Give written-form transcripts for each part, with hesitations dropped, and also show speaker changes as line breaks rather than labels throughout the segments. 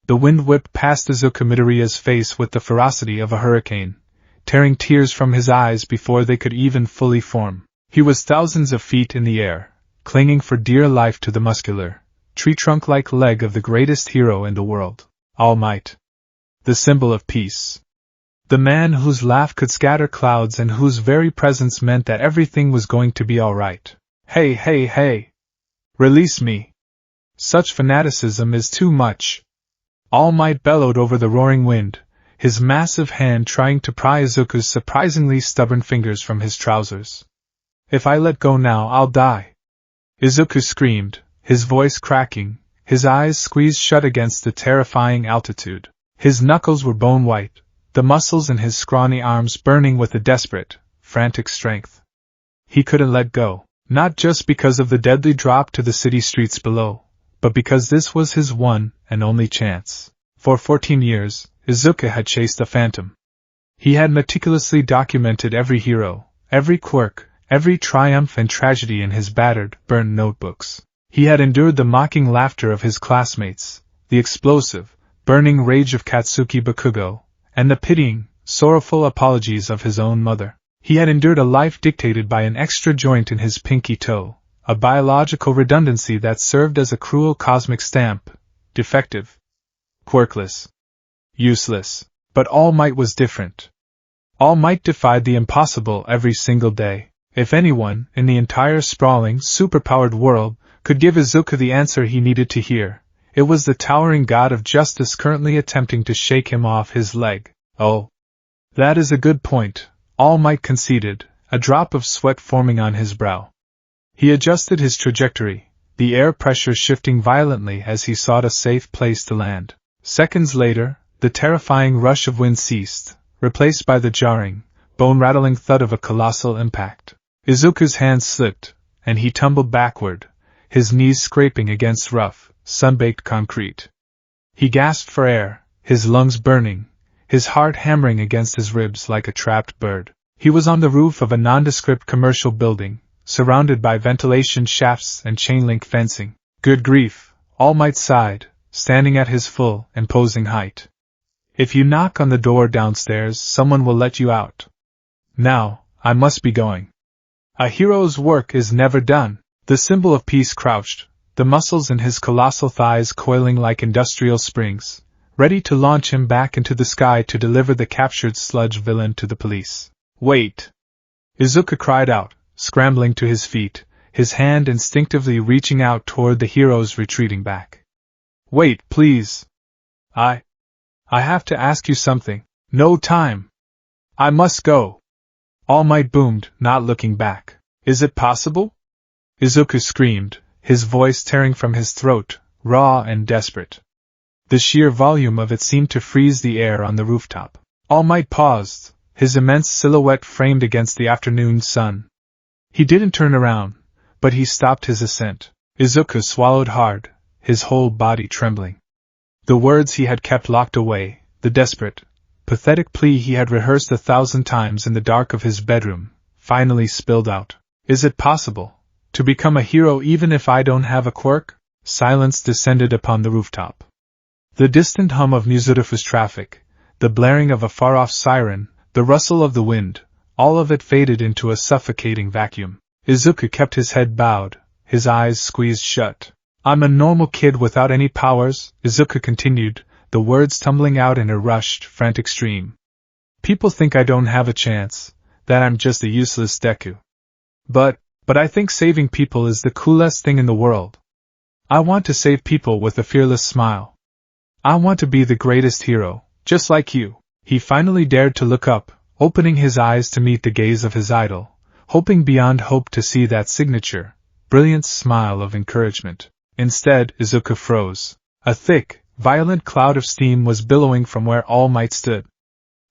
The wind whipped past Izuku Midoriya's face with the ferocity of a hurricane, tearing tears from his eyes before they could even fully form. He was thousands of feet in the air, clinging for dear life to the muscular, tree-trunk-like leg of the greatest hero in the world, All Might. The symbol of peace. The man whose laugh could scatter clouds and whose very presence meant that everything was going to be all right. Hey, hey, hey! Release me! Such fanaticism is too much! All Might bellowed over the roaring wind, his massive hand trying to pry Izuku's surprisingly stubborn fingers from his trousers. If I let go now, I'll die! Izuku screamed, his voice cracking, his eyes squeezed shut against the terrifying altitude. His knuckles were bone-white, the muscles in his scrawny arms burning with a desperate, frantic strength. He couldn't let go, not just because of the deadly drop to the city streets below, but because this was his one and only chance. For 14 years, Izuku had chased a phantom. He had meticulously documented every hero, every quirk, every triumph and tragedy in his battered, burnt notebooks. He had endured the mocking laughter of his classmates, the explosive, burning rage of Katsuki Bakugo, and the pitying, sorrowful apologies of his own mother. He had endured a life dictated by an extra joint in his pinky toe, a biological redundancy that served as a cruel cosmic stamp, defective, quirkless, useless. But All Might was different. All Might defied the impossible every single day. If anyone, in the entire sprawling, superpowered world, could give Izuku the answer he needed to hear, it was the towering god of justice currently attempting to shake him off his leg. Oh. That is a good point, All Might conceded, a drop of sweat forming on his brow. He adjusted his trajectory, the air pressure shifting violently as he sought a safe place to land. Seconds later, the terrifying rush of wind ceased, replaced by the jarring, bone-rattling thud of a colossal impact. Izuku's hand slipped, and he tumbled backward, his knees scraping against rough, sun-baked concrete. He gasped for air, his lungs burning, his heart hammering against his ribs like a trapped bird. He was on the roof of a nondescript commercial building, surrounded by ventilation shafts and chain-link fencing. Good grief, All Might sighed, standing at his full, imposing height. If you knock on the door downstairs, someone will let you out. Now, I must be going. A hero's work is never done. The symbol of peace crouched, the muscles in his colossal thighs coiling like industrial springs, ready to launch him back into the sky to deliver the captured sludge villain to the police. Wait! Izuku cried out, scrambling to his feet, his hand instinctively reaching out toward the heroes retreating back. Wait, please! I have to ask you something. No time! I must go! All Might boomed, not looking back. Is it possible? Izuku screamed, his voice tearing from his throat, raw and desperate. The sheer volume of it seemed to freeze the air on the rooftop. All Might paused, his immense silhouette framed against the afternoon sun. He didn't turn around, but he stopped his ascent. Izuku swallowed hard, his whole body trembling. The words he had kept locked away, the desperate, pathetic plea he had rehearsed 1,000 times in the dark of his bedroom, finally spilled out. Is it possible to become a hero even if I don't have a quirk? Silence descended upon the rooftop. The distant hum of Mizurufu's traffic, the blaring of a far-off siren, the rustle of the wind, all of it faded into a suffocating vacuum. Izuku kept his head bowed, his eyes squeezed shut. I'm a normal kid without any powers, Izuku continued, the words tumbling out in a rushed, frantic stream. People think I don't have a chance, that I'm just a useless Deku. But I think saving people is the coolest thing in the world. I want to save people with a fearless smile. I want to be the greatest hero, just like you. He finally dared to look up, opening his eyes to meet the gaze of his idol, hoping beyond hope to see that signature, brilliant smile of encouragement. Instead, Izuku froze. A thick, violent cloud of steam was billowing from where All Might stood.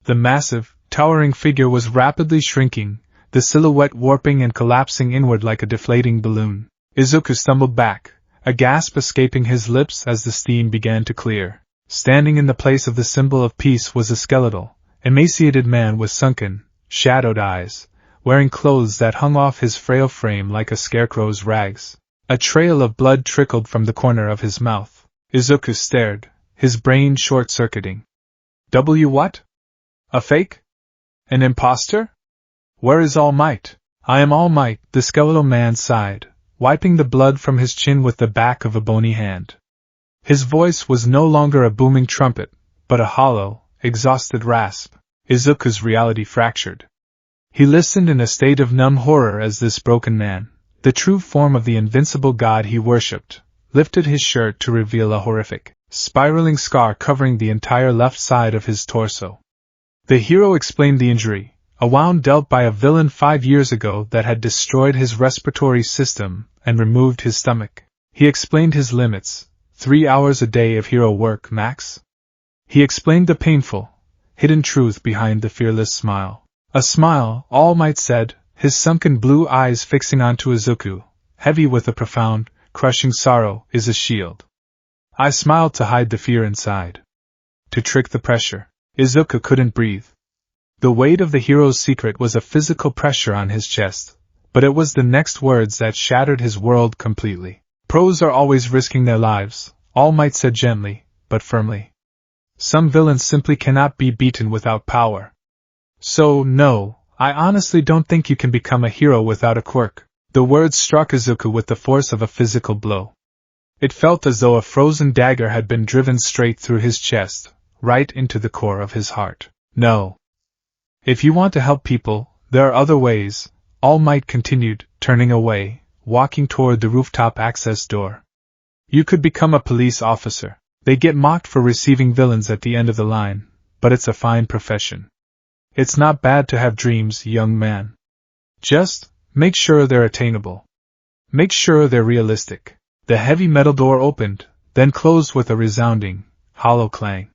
The massive, towering figure was rapidly shrinking, the silhouette warping and collapsing inward like a deflating balloon. Izuku stumbled back, a gasp escaping his lips as the steam began to clear. Standing in the place of the symbol of peace was a skeletal, emaciated man with sunken, shadowed eyes, wearing clothes that hung off his frail frame like a scarecrow's rags. A trail of blood trickled from the corner of his mouth. Izuku stared, his brain short-circuiting. What? A fake? An imposter? Where is All Might? I am All Might, the skeletal man sighed, wiping the blood from his chin with the back of a bony hand. His voice was no longer a booming trumpet, but a hollow, exhausted rasp. Izuku's reality fractured. He listened in a state of numb horror as this broken man, the true form of the invincible god he worshipped, lifted his shirt to reveal a horrific, spiraling scar covering the entire left side of his torso. The hero explained the injury, a wound dealt by a villain 5 years ago that had destroyed his respiratory system and removed his stomach. He explained his limits, 3 hours a day of hero work max. He explained the painful, hidden truth behind the fearless smile. A smile, All Might said, his sunken blue eyes fixing onto Izuku, heavy with a profound, crushing sorrow, is a shield. I smiled to hide the fear inside. To trick the pressure. Izuku couldn't breathe. The weight of the hero's secret was a physical pressure on his chest, but it was the next words that shattered his world completely. Pros are always risking their lives, All Might said gently, but firmly. Some villains simply cannot be beaten without power. So, no, I honestly don't think you can become a hero without a quirk. The words struck Izuku with the force of a physical blow. It felt as though a frozen dagger had been driven straight through his chest, right into the core of his heart. No. If you want to help people, there are other ways, All Might continued, turning away, walking toward the rooftop access door. You could become a police officer. They get mocked for receiving villains at the end of the line, but it's a fine profession. It's not bad to have dreams, young man. Just make sure they're attainable. Make sure they're realistic. The heavy metal door opened, then closed with a resounding, hollow clang.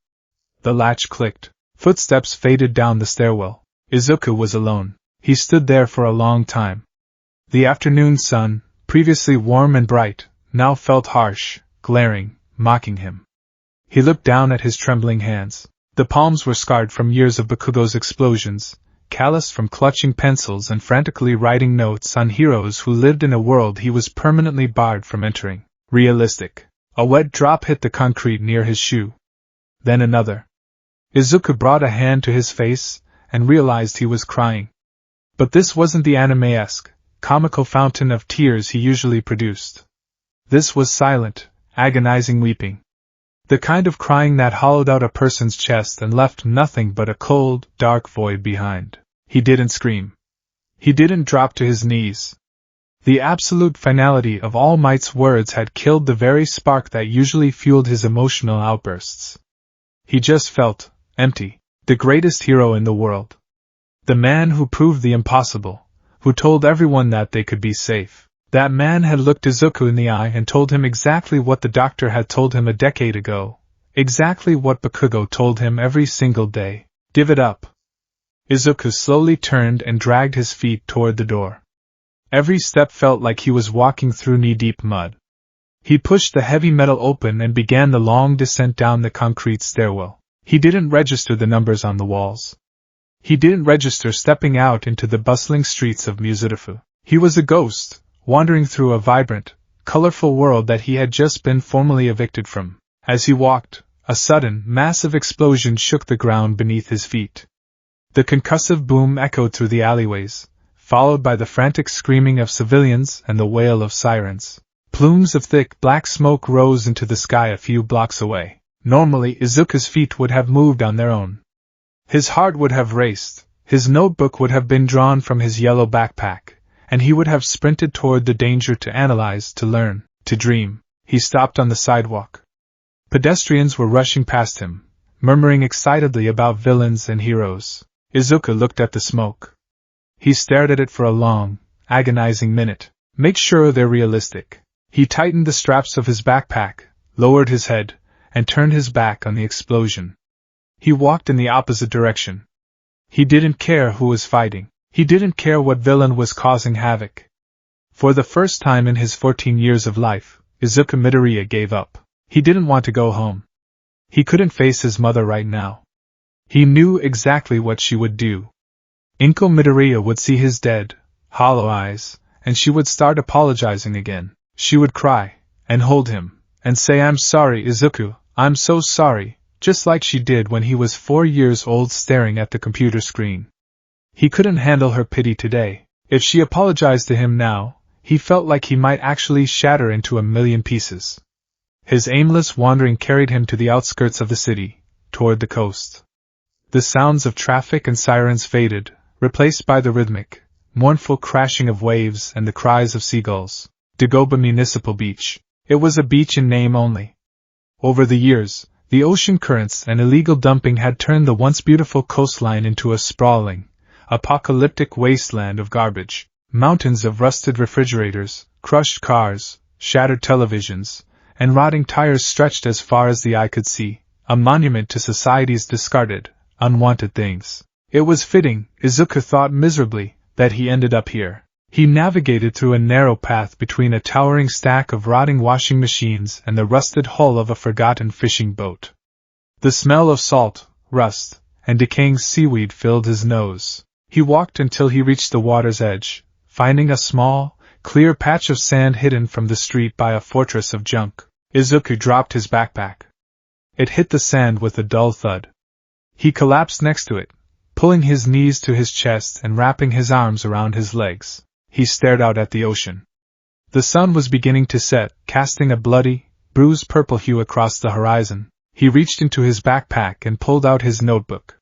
The latch clicked. Footsteps faded down the stairwell. Izuku was alone. He stood there for a long time. The afternoon sun, previously warm and bright, now felt harsh, glaring, mocking him. He looked down at his trembling hands. The palms were scarred from years of Bakugo's explosions, calloused from clutching pencils and frantically writing notes on heroes who lived in a world he was permanently barred from entering. Realistic. A wet drop hit the concrete near his shoe. Then another. Izuku brought a hand to his face and realized he was crying. But this wasn't the anime-esque, comical fountain of tears he usually produced. This was silent, agonizing weeping. The kind of crying that hollowed out a person's chest and left nothing but a cold, dark void behind. He didn't scream. He didn't drop to his knees. The absolute finality of All Might's words had killed the very spark that usually fueled his emotional outbursts. He just felt empty. The greatest hero in the world. The man who proved the impossible, who told everyone that they could be safe. That man had looked Izuku in the eye and told him exactly what the doctor had told him a decade ago, exactly what Bakugo told him every single day. Give it up. Izuku slowly turned and dragged his feet toward the door. Every step felt like he was walking through knee-deep mud. He pushed the heavy metal open and began the long descent down the concrete stairwell. He didn't register the numbers on the walls. He didn't register stepping out into the bustling streets of Muzurifu. He was a ghost, wandering through a vibrant, colorful world that he had just been formally evicted from. As he walked, a sudden, massive explosion shook the ground beneath his feet. The concussive boom echoed through the alleyways, followed by the frantic screaming of civilians and the wail of sirens. Plumes of thick black smoke rose into the sky a few blocks away. Normally, Izuku's feet would have moved on their own. His heart would have raced, his notebook would have been drawn from his yellow backpack, and he would have sprinted toward the danger to analyze, to learn, to dream. He stopped on the sidewalk. Pedestrians were rushing past him, murmuring excitedly about villains and heroes. Izuku looked at the smoke. He stared at it for a long, agonizing minute. Make sure they're realistic. He tightened the straps of his backpack, lowered his head, and turned his back on the explosion. He walked in the opposite direction. He didn't care who was fighting. He didn't care what villain was causing havoc. For the first time in his 14 years of life, Izuku Midoriya gave up. He didn't want to go home. He couldn't face his mother right now. He knew exactly what she would do. Inko Midoriya would see his dead, hollow eyes, and she would start apologizing again. She would cry, and hold him, and say, "I'm sorry, Izuku, I'm so sorry," just like she did when he was 4 years old staring at the computer screen. He couldn't handle her pity today. If she apologized to him now, he felt like he might actually shatter into a million pieces. His aimless wandering carried him to the outskirts of the city, toward the coast. The sounds of traffic and sirens faded, replaced by the rhythmic, mournful crashing of waves and the cries of seagulls. Dagoba Municipal Beach. It was a beach in name only. Over the years, the ocean currents and illegal dumping had turned the once beautiful coastline into a sprawling, apocalyptic wasteland of garbage. Mountains of rusted refrigerators, crushed cars, shattered televisions, and rotting tires stretched as far as the eye could see, a monument to society's discarded, unwanted things. It was fitting, Izuku thought miserably, that he ended up here. He navigated through a narrow path between a towering stack of rotting washing machines and the rusted hull of a forgotten fishing boat. The smell of salt, rust, and decaying seaweed filled his nose. He walked until he reached the water's edge, finding a small, clear patch of sand hidden from the street by a fortress of junk. Izuku dropped his backpack. It hit the sand with a dull thud. He collapsed next to it, pulling his knees to his chest and wrapping his arms around his legs. He stared out at the ocean. The sun was beginning to set, casting a bloody, bruised purple hue across the horizon. He reached into his backpack and pulled out his notebook.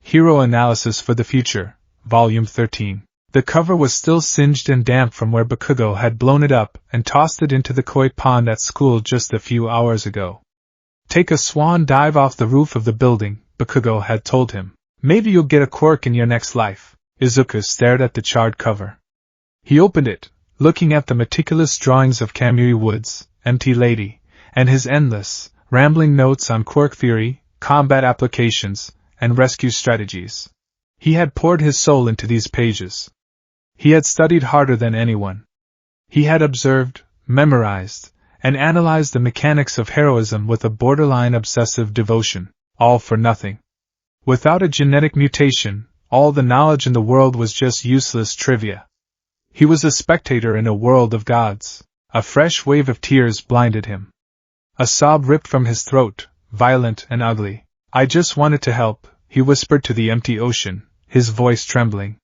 Hero Analysis for the Future, Volume 13. The cover was still singed and damp from where Bakugo had blown it up and tossed it into the koi pond at school just a few hours ago. Take a swan dive off the roof of the building, Bakugo had told him. Maybe you'll get a quirk in your next life. Izuku stared at the charred cover. He opened it, looking at the meticulous drawings of Kamui Woods, Empty Lady, and his endless, rambling notes on quirk theory, combat applications, and rescue strategies. He had poured his soul into these pages. He had studied harder than anyone. He had observed, memorized, and analyzed the mechanics of heroism with a borderline obsessive devotion, all for nothing. Without a genetic mutation, all the knowledge in the world was just useless trivia. He was a spectator in a world of gods. A fresh wave of tears blinded him. A sob ripped from his throat, violent and ugly. I just wanted to help, he whispered to the empty ocean, his voice trembling.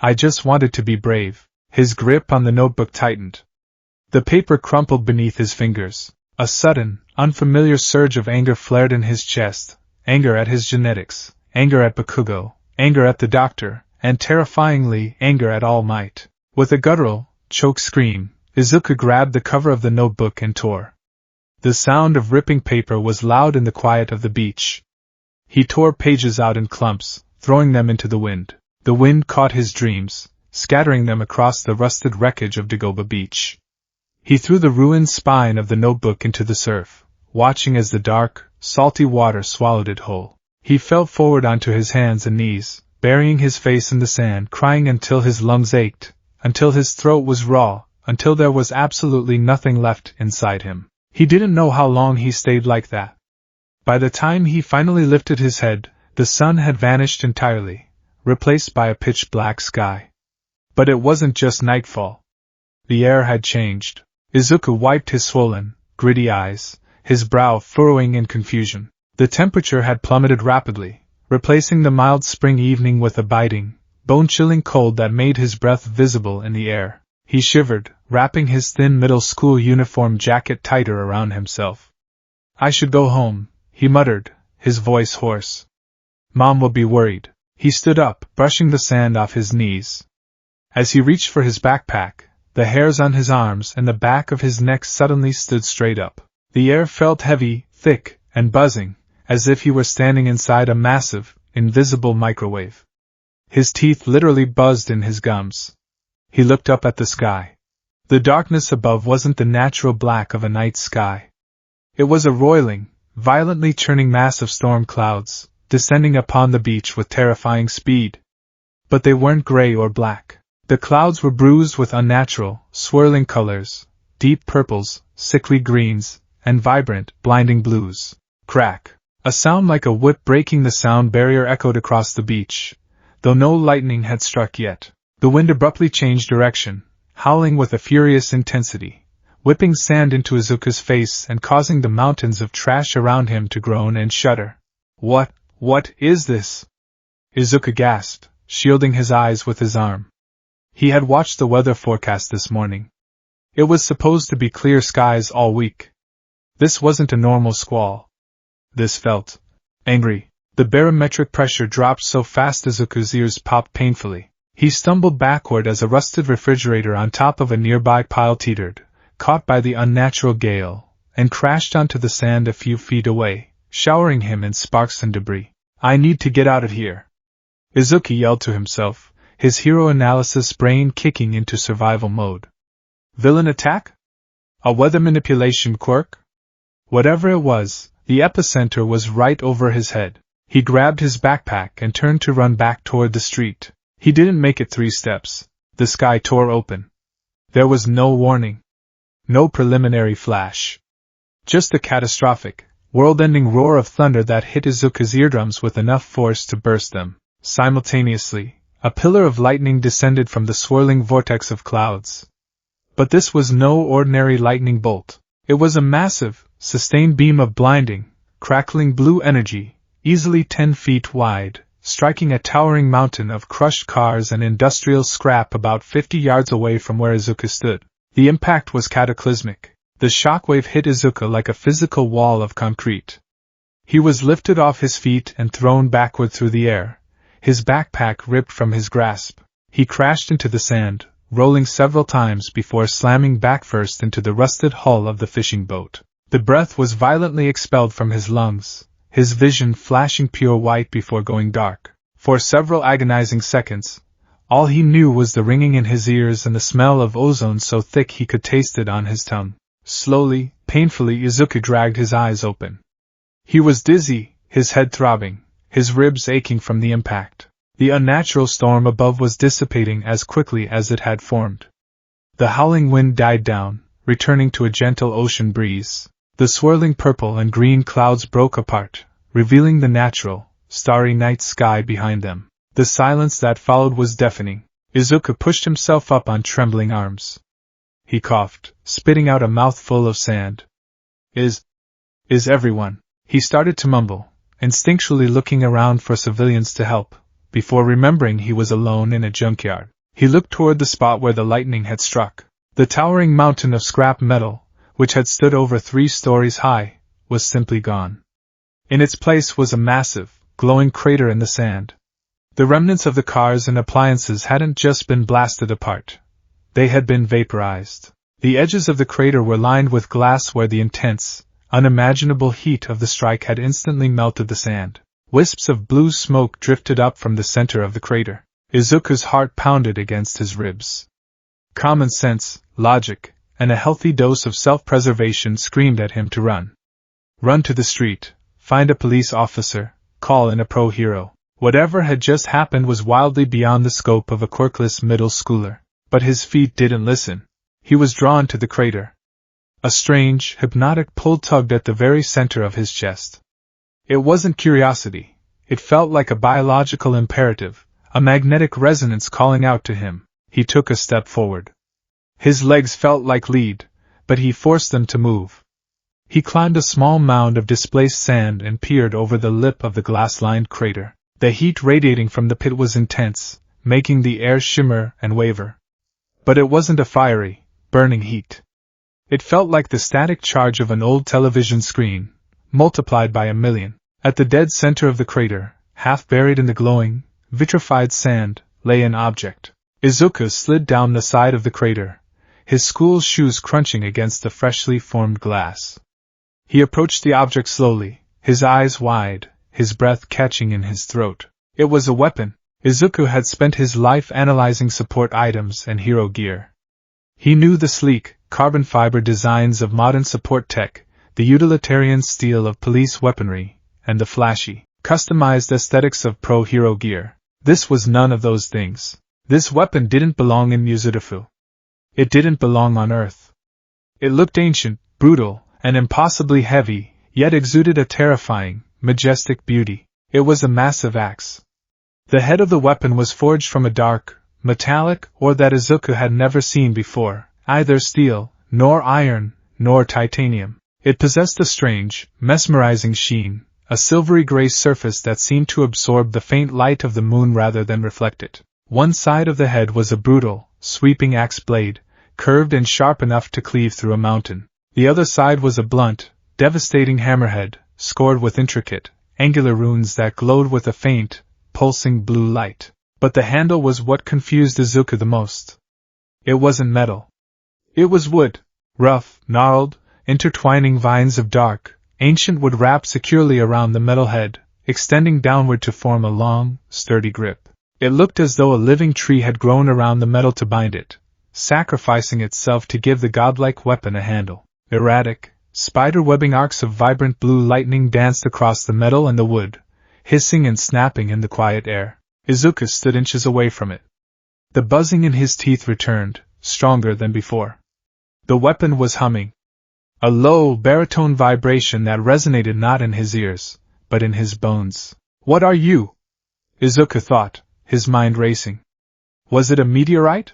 I just wanted to be brave. His grip on the notebook tightened. The paper crumpled beneath his fingers. A sudden, unfamiliar surge of anger flared in his chest. Anger at his genetics, anger at Bakugo, anger at the doctor, and terrifyingly, anger at All Might. With a guttural, choked scream, Izuku grabbed the cover of the notebook and tore. The sound of ripping paper was loud in the quiet of the beach. He tore pages out in clumps, throwing them into the wind. The wind caught his dreams, scattering them across the rusted wreckage of Dagoba Beach. He threw the ruined spine of the notebook into the surf, watching as the dark, salty water swallowed it whole. He fell forward onto his hands and knees, burying his face in the sand, crying until his lungs ached, until his throat was raw, until there was absolutely nothing left inside him. He didn't know how long he stayed like that. By the time he finally lifted his head, the sun had vanished entirely, replaced by a pitch-black sky. But it wasn't just nightfall. The air had changed. Izuku wiped his swollen, gritty eyes, his brow furrowing in confusion. The temperature had plummeted rapidly, replacing the mild spring evening with a biting, bone-chilling cold that made his breath visible in the air. He shivered, wrapping his thin middle school uniform jacket tighter around himself. I should go home, he muttered, his voice hoarse. Mom will be worried. He stood up, brushing the sand off his knees. As he reached for his backpack, the hairs on his arms and the back of his neck suddenly stood straight up. The air felt heavy, thick, and buzzing, as if he were standing inside a massive, invisible microwave. His teeth literally buzzed in his gums. He looked up at the sky. The darkness above wasn't the natural black of a night sky. It was a roiling, violently churning mass of storm clouds, descending upon the beach with terrifying speed. But they weren't gray or black. The clouds were bruised with unnatural, swirling colors, deep purples, sickly greens, and vibrant, blinding blues. Crack! A sound like a whip breaking the sound barrier echoed across the beach, though no lightning had struck yet. The wind abruptly changed direction, howling with a furious intensity, whipping sand into Izuku's face and causing the mountains of trash around him to groan and shudder. What is this? Izuku gasped, shielding his eyes with his arm. He had watched the weather forecast this morning. It was supposed to be clear skies all week. This wasn't a normal squall. This felt angry. The barometric pressure dropped so fast Izuku's ears popped painfully. He stumbled backward as a rusted refrigerator on top of a nearby pile teetered, caught by the unnatural gale, and crashed onto the sand a few feet away, showering him in sparks and debris. I need to get out of here, Izuku yelled to himself, his hero analysis brain kicking into survival mode. Villain attack? A weather manipulation quirk? Whatever it was, the epicenter was right over his head. He grabbed his backpack and turned to run back toward the street. He didn't make it 3 steps. The sky tore open. There was no warning. No preliminary flash. Just a catastrophic, world-ending roar of thunder that hit Izuku's eardrums with enough force to burst them. Simultaneously, a pillar of lightning descended from the swirling vortex of clouds. But this was no ordinary lightning bolt. It was a massive, sustained beam of blinding, crackling blue energy, easily 10 feet wide, striking a towering mountain of crushed cars and industrial scrap about 50 yards away from where Izuku stood. The impact was cataclysmic. The shockwave hit Izuku like a physical wall of concrete. He was lifted off his feet and thrown backward through the air, his backpack ripped from his grasp. He crashed into the sand, rolling several times before slamming back first into the rusted hull of the fishing boat. The breath was violently expelled from his lungs, his vision flashing pure white before going dark. For several agonizing seconds, all he knew was the ringing in his ears and the smell of ozone so thick he could taste it on his tongue. Slowly, painfully, Izuku dragged his eyes open. He was dizzy, his head throbbing, his ribs aching from the impact. The unnatural storm above was dissipating as quickly as it had formed. The howling wind died down, returning to a gentle ocean breeze. The swirling purple and green clouds broke apart, revealing the natural, starry night sky behind them. The silence that followed was deafening. Izuku pushed himself up on trembling arms. He coughed, spitting out a mouthful of sand. Is everyone? He started to mumble, instinctually looking around for civilians to help, before remembering he was alone in a junkyard. He looked toward the spot where the lightning had struck. The towering mountain of scrap metal, which had stood over 3 stories high, was simply gone. In its place was a massive, glowing crater in the sand. The remnants of the cars and appliances hadn't just been blasted apart. They had been vaporized. The edges of the crater were lined with glass where the intense, unimaginable heat of the strike had instantly melted the sand. Wisps of blue smoke drifted up from the center of the crater. Izuku's heart pounded against his ribs. Common sense, logic, and a healthy dose of self-preservation screamed at him to run. Run to the street, find a police officer, call in a pro-hero. Whatever had just happened was wildly beyond the scope of a quirkless middle schooler. But his feet didn't listen. He was drawn to the crater. A strange, hypnotic pull tugged at the very center of his chest. It wasn't curiosity. It felt like a biological imperative, a magnetic resonance calling out to him. He took a step forward. His legs felt like lead, but he forced them to move. He climbed a small mound of displaced sand and peered over the lip of the glass-lined crater. The heat radiating from the pit was intense, making the air shimmer and waver. But it wasn't a fiery, burning heat. It felt like the static charge of an old television screen, multiplied by 1,000,000. At the dead center of the crater, half buried in the glowing, vitrified sand, lay an object. Izuku slid down the side of the crater, his school shoes crunching against the freshly formed glass. He approached the object slowly, his eyes wide, his breath catching in his throat. It was a weapon. Izuku had spent his life analyzing support items and hero gear. He knew the sleek, carbon fiber designs of modern support tech, the utilitarian steel of police weaponry, and the flashy, customized aesthetics of pro-hero gear. This was none of those things. This weapon didn't belong in Muzudafu. It didn't belong on Earth. It looked ancient, brutal, and impossibly heavy, yet exuded a terrifying, majestic beauty. It was a massive axe. The head of the weapon was forged from a dark, metallic ore that Izuku had never seen before, either steel, nor iron, nor titanium. It possessed a strange, mesmerizing sheen, a silvery gray surface that seemed to absorb the faint light of the moon rather than reflect it. One side of the head was a brutal, sweeping axe blade, curved and sharp enough to cleave through a mountain. The other side was a blunt, devastating hammerhead, scored with intricate, angular runes that glowed with a faint, pulsing blue light. But the handle was what confused Izuku the most. It wasn't metal. It was wood, rough, gnarled, intertwining vines of dark, ancient wood wrapped securely around the metal head, extending downward to form a long, sturdy grip. It looked as though a living tree had grown around the metal to bind it, sacrificing itself to give the godlike weapon a handle. Erratic, spider-webbing arcs of vibrant blue lightning danced across the metal and the wood, hissing and snapping in the quiet air. Izuku stood inches away from it. The buzzing in his teeth returned, stronger than before. The weapon was humming. A low, baritone vibration that resonated not in his ears, but in his bones. What are you? Izuku thought, his mind racing. Was it a meteorite?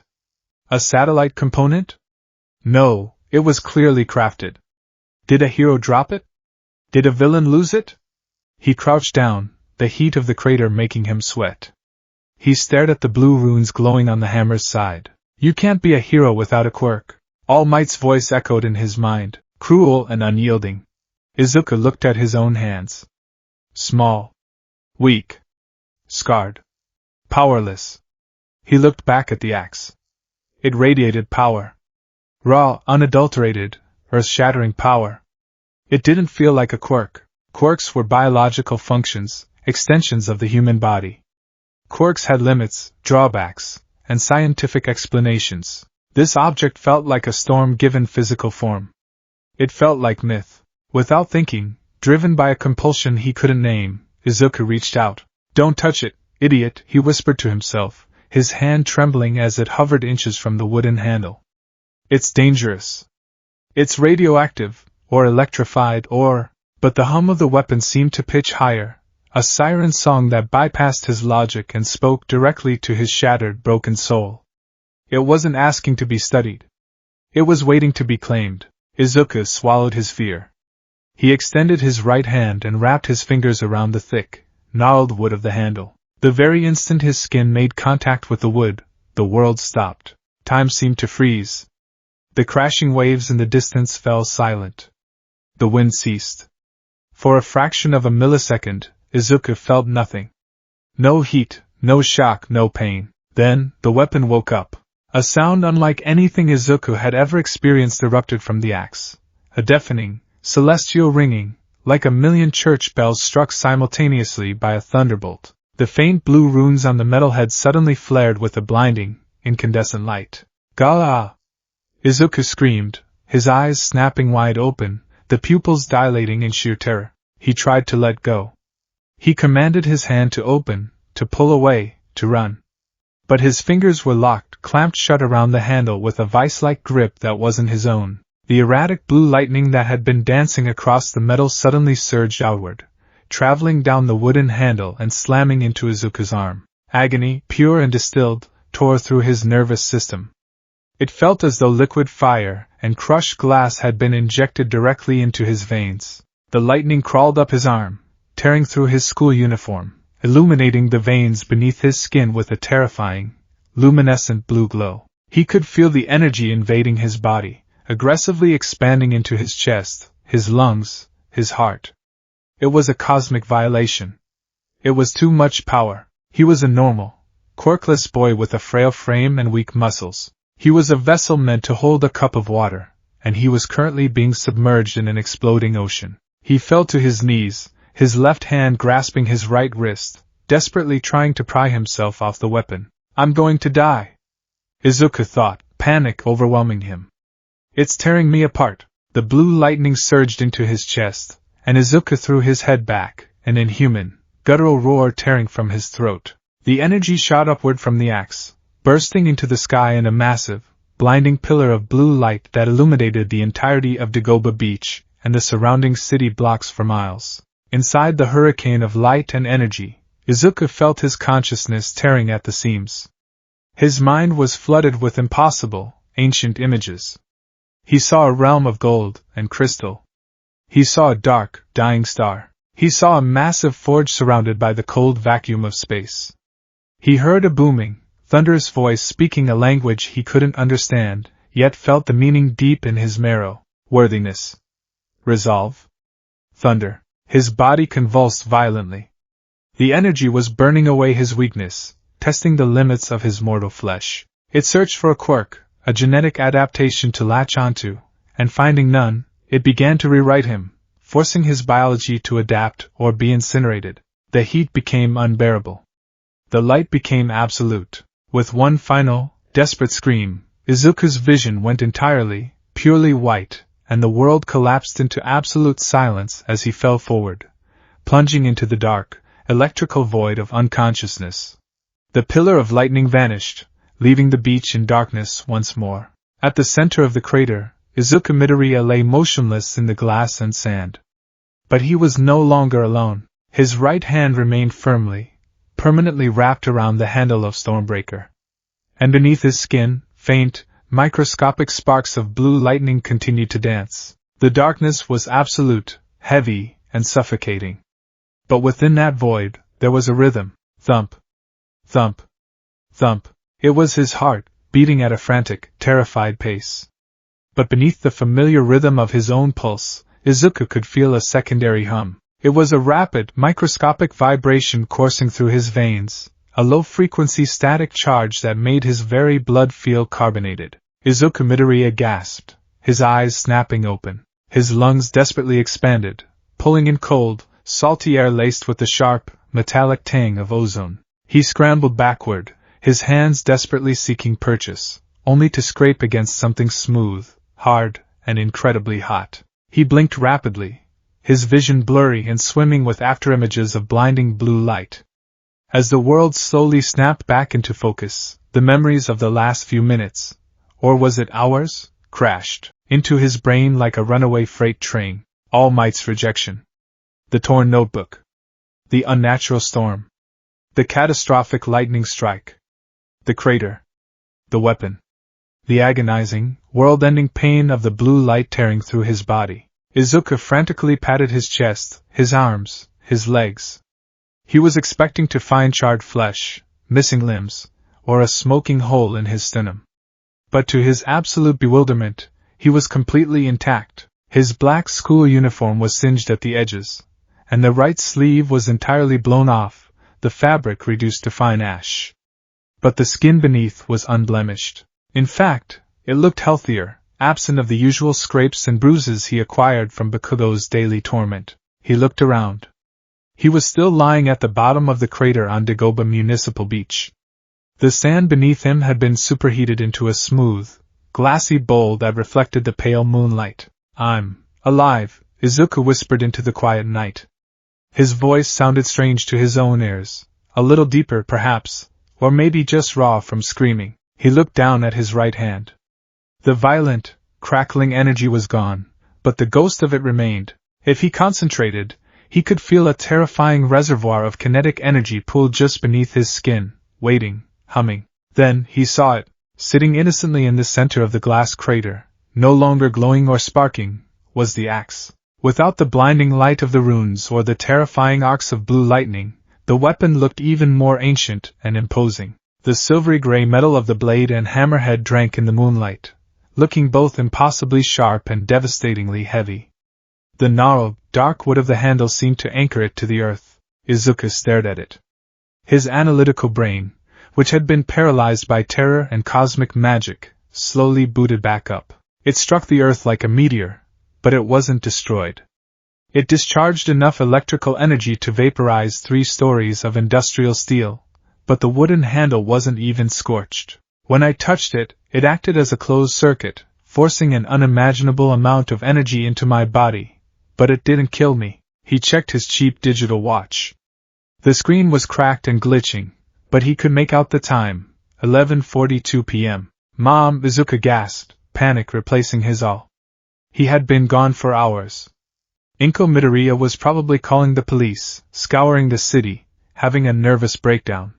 A satellite component? No, it was clearly crafted. Did a hero drop it? Did a villain lose it? He crouched down, the heat of the crater making him sweat. He stared at the blue runes glowing on the hammer's side. You can't be a hero without a quirk. All Might's voice echoed in his mind, cruel and unyielding. Izuku looked at his own hands. Small. Weak. Scarred. Powerless. He looked back at the axe. It radiated power. Raw, unadulterated, earth-shattering power. It didn't feel like a quirk. Quirks were biological functions, extensions of the human body. Quirks had limits, drawbacks, and scientific explanations. This object felt like a storm given physical form. It felt like myth. Without thinking, driven by a compulsion he couldn't name, Izuku reached out. Don't touch it, idiot, he whispered to himself, his hand trembling as it hovered inches from the wooden handle. It's dangerous. It's radioactive, or electrified, or... But the hum of the weapon seemed to pitch higher, a siren song that bypassed his logic and spoke directly to his shattered, broken soul. It wasn't asking to be studied. It was waiting to be claimed. Izuku swallowed his fear. He extended his right hand and wrapped his fingers around the thick, gnarled wood of the handle. The very instant his skin made contact with the wood, the world stopped. Time seemed to freeze. The crashing waves in the distance fell silent. The wind ceased. For a fraction of a millisecond, Izuku felt nothing. No heat, no shock, no pain. Then, the weapon woke up. A sound unlike anything Izuku had ever experienced erupted from the axe. A deafening, celestial ringing, like a million church bells struck simultaneously by a thunderbolt. The faint blue runes on the metal head suddenly flared with a blinding, incandescent light. Gah! Izuku screamed, his eyes snapping wide open, the pupils dilating in sheer terror. He tried to let go. He commanded his hand to open, to pull away, to run. But his fingers were locked, clamped shut around the handle with a vice-like grip that wasn't his own. The erratic blue lightning that had been dancing across the metal suddenly surged outward, traveling down the wooden handle and slamming into Izuku's arm. Agony, pure and distilled, tore through his nervous system. It felt as though liquid fire and crushed glass had been injected directly into his veins. The lightning crawled up his arm, tearing through his school uniform, illuminating the veins beneath his skin with a terrifying, luminescent blue glow. He could feel the energy invading his body, aggressively expanding into his chest, his lungs, his heart. It was a cosmic violation. It was too much power. He was a normal, quirkless boy with a frail frame and weak muscles. He was a vessel meant to hold a cup of water, and he was currently being submerged in an exploding ocean. He fell to his knees, his left hand grasping his right wrist, desperately trying to pry himself off the weapon. I'm going to die, Izuku thought, panic overwhelming him. It's tearing me apart. The blue lightning surged into his chest, and Izuku threw his head back, an inhuman, guttural roar tearing from his throat. The energy shot upward from the axe, bursting into the sky in a massive, blinding pillar of blue light that illuminated the entirety of Dagoba Beach and the surrounding city blocks for miles. Inside the hurricane of light and energy, Izuku felt his consciousness tearing at the seams. His mind was flooded with impossible, ancient images. He saw a realm of gold and crystal. He saw a dark, dying star. He saw a massive forge surrounded by the cold vacuum of space. He heard a booming, thunderous voice speaking a language he couldn't understand, yet felt the meaning deep in his marrow. Worthiness. Resolve. Thunder. His body convulsed violently. The energy was burning away his weakness, testing the limits of his mortal flesh. It searched for a quirk, a genetic adaptation to latch onto, and finding none, it began to rewrite him, forcing his biology to adapt or be incinerated. The heat became unbearable. The light became absolute. With one final, desperate scream, Izuku's vision went entirely, purely white, and the world collapsed into absolute silence as he fell forward, plunging into the dark, electrical void of unconsciousness. The pillar of lightning vanished, leaving the beach in darkness once more. At the center of the crater, Izuku Midoriya lay motionless in the glass and sand. But he was no longer alone. His right hand remained firmly, permanently wrapped around the handle of Stormbreaker. And beneath his skin, faint, microscopic sparks of blue lightning continued to dance. The darkness was absolute, heavy, and suffocating. But within that void, there was a rhythm. Thump. Thump. Thump. It was his heart, beating at a frantic, terrified pace. But beneath the familiar rhythm of his own pulse, Izuku could feel a secondary hum. It was a rapid, microscopic vibration coursing through his veins, a low-frequency static charge that made his very blood feel carbonated. Izuku Midoriya gasped, his eyes snapping open. His lungs desperately expanded, pulling in cold, salty air laced with the sharp, metallic tang of ozone. He scrambled backward, his hands desperately seeking purchase, only to scrape against something smooth, hard, and incredibly hot. He blinked rapidly, his vision blurry and swimming with afterimages of blinding blue light. As the world slowly snapped back into focus, the memories of the last few minutes, or was it hours, crashed into his brain like a runaway freight train. All Might's rejection. The torn notebook. The unnatural storm. The catastrophic lightning strike. The crater. The weapon. The agonizing, world-ending pain of the blue light tearing through his body. Izuku frantically patted his chest, his arms, his legs. He was expecting to find charred flesh, missing limbs, or a smoking hole in his sternum. But to his absolute bewilderment, he was completely intact. His black school uniform was singed at the edges, and the right sleeve was entirely blown off, the fabric reduced to fine ash. But the skin beneath was unblemished. In fact, it looked healthier, absent of the usual scrapes and bruises he acquired from Bakugo's daily torment. He looked around. He was still lying at the bottom of the crater on Dagoba Municipal Beach. The sand beneath him had been superheated into a smooth, glassy bowl that reflected the pale moonlight. "I'm alive," Izuku whispered into the quiet night. His voice sounded strange to his own ears, a little deeper perhaps, or maybe just raw from screaming. He looked down at his right hand. The violent, crackling energy was gone, but the ghost of it remained. If he concentrated, he could feel a terrifying reservoir of kinetic energy pooled just beneath his skin, waiting, humming. Then he saw it, sitting innocently in the center of the glass crater, no longer glowing or sparking, was the axe. Without the blinding light of the runes or the terrifying arcs of blue lightning, the weapon looked even more ancient and imposing. The silvery gray metal of the blade and hammerhead drank in the moonlight, looking both impossibly sharp and devastatingly heavy. The gnarled, dark wood of the handle seemed to anchor it to the earth. Izuku stared at it. His analytical brain, which had been paralyzed by terror and cosmic magic, slowly booted back up. It struck the earth like a meteor, but it wasn't destroyed. It discharged enough electrical energy to vaporize 3 stories of industrial steel, but the wooden handle wasn't even scorched. When I touched it, it acted as a closed circuit, forcing an unimaginable amount of energy into my body, but it didn't kill me. He checked his cheap digital watch. The screen was cracked and glitching, but he could make out the time, 11:42 p.m. "Mom," Izuku gasped, panic replacing his all. He had been gone for hours. Inko Midoriya was probably calling the police, scouring the city, having a nervous breakdown.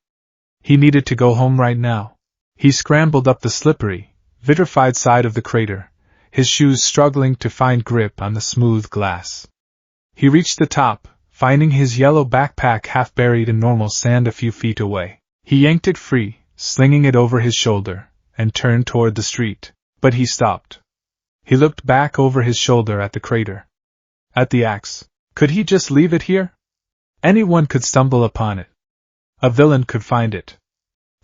He needed to go home right now. He scrambled up the slippery, vitrified side of the crater, his shoes struggling to find grip on the smooth glass. He reached the top, finding his yellow backpack half buried in normal sand a few feet away. He yanked it free, slinging it over his shoulder, and turned toward the street. But he stopped. He looked back over his shoulder at the crater. At the axe. Could he just leave it here? Anyone could stumble upon it. A villain could find it.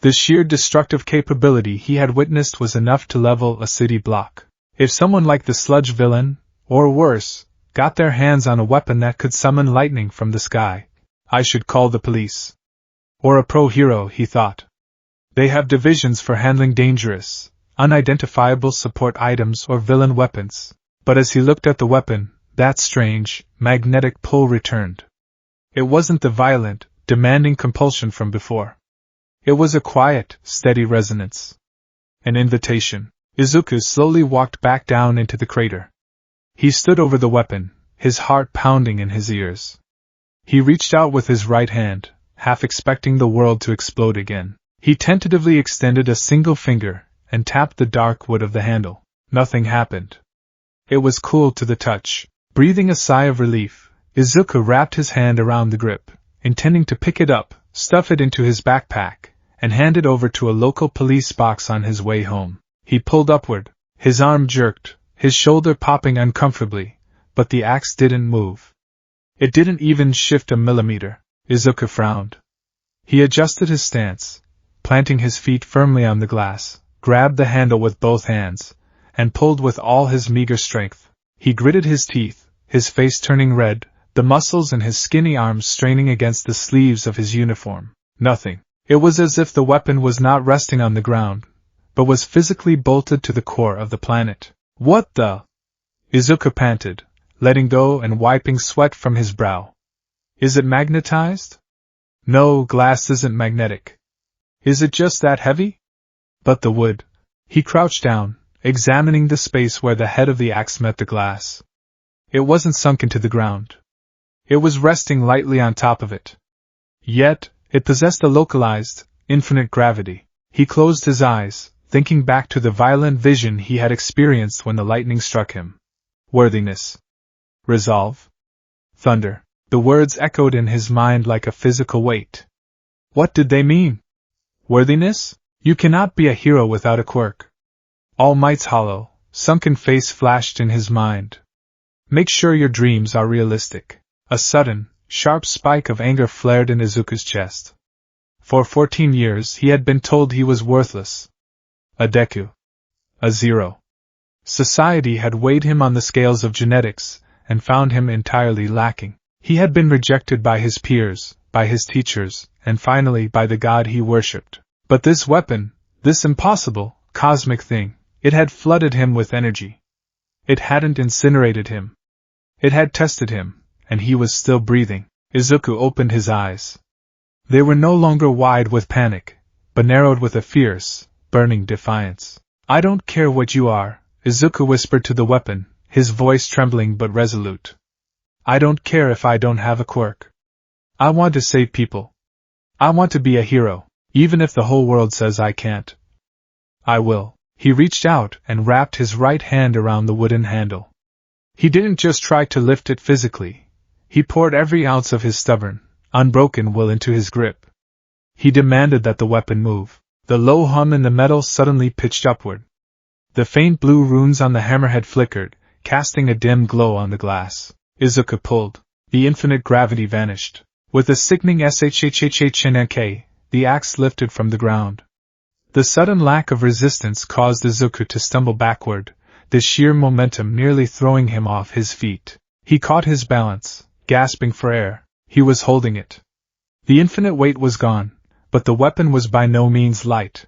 The sheer destructive capability he had witnessed was enough to level a city block. If someone like the sludge villain, or worse, got their hands on a weapon that could summon lightning from the sky, I should call the police. Or a pro-hero, he thought. They have divisions for handling dangerous, unidentifiable support items or villain weapons. But as he looked at the weapon, that strange, magnetic pull returned. It wasn't the violent, demanding compulsion from before. It was a quiet, steady resonance. An invitation. Izuku slowly walked back down into the crater. He stood over the weapon, his heart pounding in his ears. He reached out with his right hand, half expecting the world to explode again. He tentatively extended a single finger, and tapped the dark wood of the handle. Nothing happened. It was cool to the touch. Breathing a sigh of relief, Izuku wrapped his hand around the grip, intending to pick it up, stuff it into his backpack, and hand it over to a local police box on his way home. He pulled upward. His arm jerked, his shoulder popping uncomfortably, but the axe didn't move. It didn't even shift a millimeter. Izuku frowned. He adjusted his stance, planting his feet firmly on the glass, grabbed the handle with both hands, and pulled with all his meager strength. He gritted his teeth, his face turning red, the muscles in his skinny arms straining against the sleeves of his uniform. Nothing. It was as if the weapon was not resting on the ground, but was physically bolted to the core of the planet. What the? Izuku panted, letting go and wiping sweat from his brow. Is it magnetized? No, glass isn't magnetic. Is it just that heavy? But the wood. He crouched down, examining the space where the head of the axe met the glass. It wasn't sunk into the ground. It was resting lightly on top of it. Yet, it possessed a localized, infinite gravity. He closed his eyes, thinking back to the violent vision he had experienced when the lightning struck him. Worthiness. Resolve. Thunder. The words echoed in his mind like a physical weight. What did they mean? Worthiness? You cannot be a hero without a quirk. All Might's hollow, sunken face flashed in his mind. Make sure your dreams are realistic. A sudden, sharp spike of anger flared in Izuku's chest. For 14 years he had been told he was worthless. A Deku. A zero. Society had weighed him on the scales of genetics, and found him entirely lacking. He had been rejected by his peers, by his teachers, and finally by the god he worshipped. But this weapon, this impossible, cosmic thing, it had flooded him with energy. It hadn't incinerated him. It had tested him, and he was still breathing. Izuku opened his eyes. They were no longer wide with panic, but narrowed with a fierce, burning defiance. I don't care what you are, Izuku whispered to the weapon, his voice trembling but resolute. I don't care if I don't have a quirk. I want to save people. I want to be a hero, even if the whole world says I can't. I will. He reached out and wrapped his right hand around the wooden handle. He didn't just try to lift it physically. He poured every ounce of his stubborn, unbroken will into his grip. He demanded that the weapon move. The low hum in the metal suddenly pitched upward. The faint blue runes on the hammerhead flickered, casting a dim glow on the glass. Izuku pulled. The infinite gravity vanished. With a sickening shhhhnk, the axe lifted from the ground. The sudden lack of resistance caused Izuku to stumble backward, the sheer momentum nearly throwing him off his feet. He caught his balance, gasping for air. He was holding it. The infinite weight was gone, but the weapon was by no means light.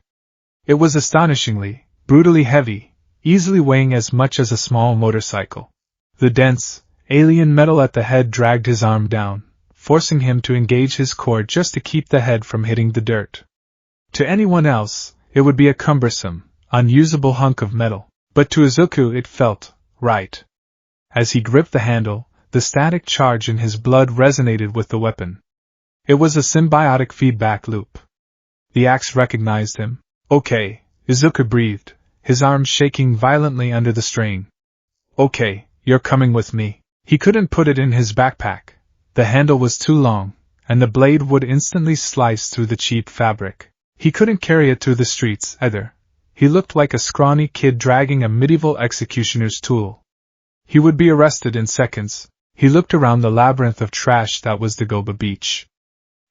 It was astonishingly, brutally heavy, easily weighing as much as a small motorcycle. The dense, alien metal at the head dragged his arm down, forcing him to engage his core just to keep the head from hitting the dirt. To anyone else, it would be a cumbersome, unusable hunk of metal, but to Izuku it felt right. As he gripped the handle, the static charge in his blood resonated with the weapon. It was a symbiotic feedback loop. The axe recognized him. Okay, Izuku breathed, his arms shaking violently under the strain. Okay, you're coming with me. He couldn't put it in his backpack. The handle was too long, and the blade would instantly slice through the cheap fabric. He couldn't carry it through the streets, either. He looked like a scrawny kid dragging a medieval executioner's tool. He would be arrested in seconds. He looked around the labyrinth of trash that was Dagoba Beach.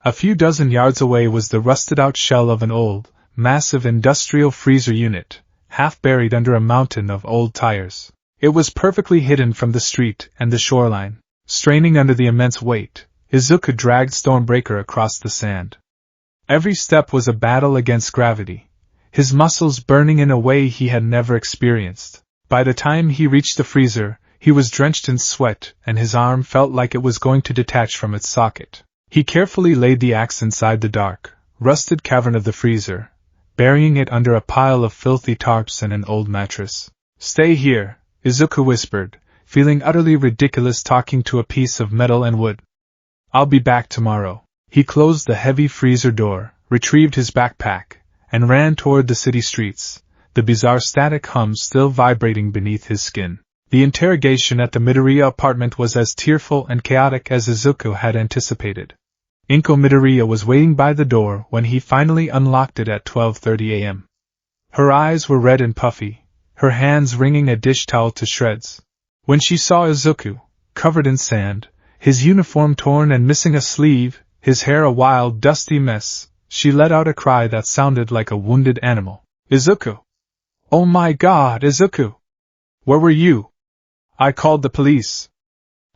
A few dozen yards away was the rusted-out shell of an old, massive industrial freezer unit, half buried under a mountain of old tires. It was perfectly hidden from the street and the shoreline. Straining under the immense weight, Izuku dragged Stormbreaker across the sand. Every step was a battle against gravity, his muscles burning in a way he had never experienced. By the time he reached the freezer, he was drenched in sweat and his arm felt like it was going to detach from its socket. He carefully laid the axe inside the dark, rusted cavern of the freezer, burying it under a pile of filthy tarps and an old mattress. "Stay here," Izuku whispered, feeling utterly ridiculous talking to a piece of metal and wood. "I'll be back tomorrow." He closed the heavy freezer door, retrieved his backpack, and ran toward the city streets, the bizarre static hum still vibrating beneath his skin. The interrogation at the Midoriya apartment was as tearful and chaotic as Izuku had anticipated. Inko Midoriya was waiting by the door when he finally unlocked it at 12:30 a.m. Her eyes were red and puffy, her hands wringing a dish towel to shreds. When she saw Izuku, covered in sand, his uniform torn and missing a sleeve, his hair a wild, dusty mess, she let out a cry that sounded like a wounded animal. "Izuku! Oh my God, Izuku! Where were you? I called the police.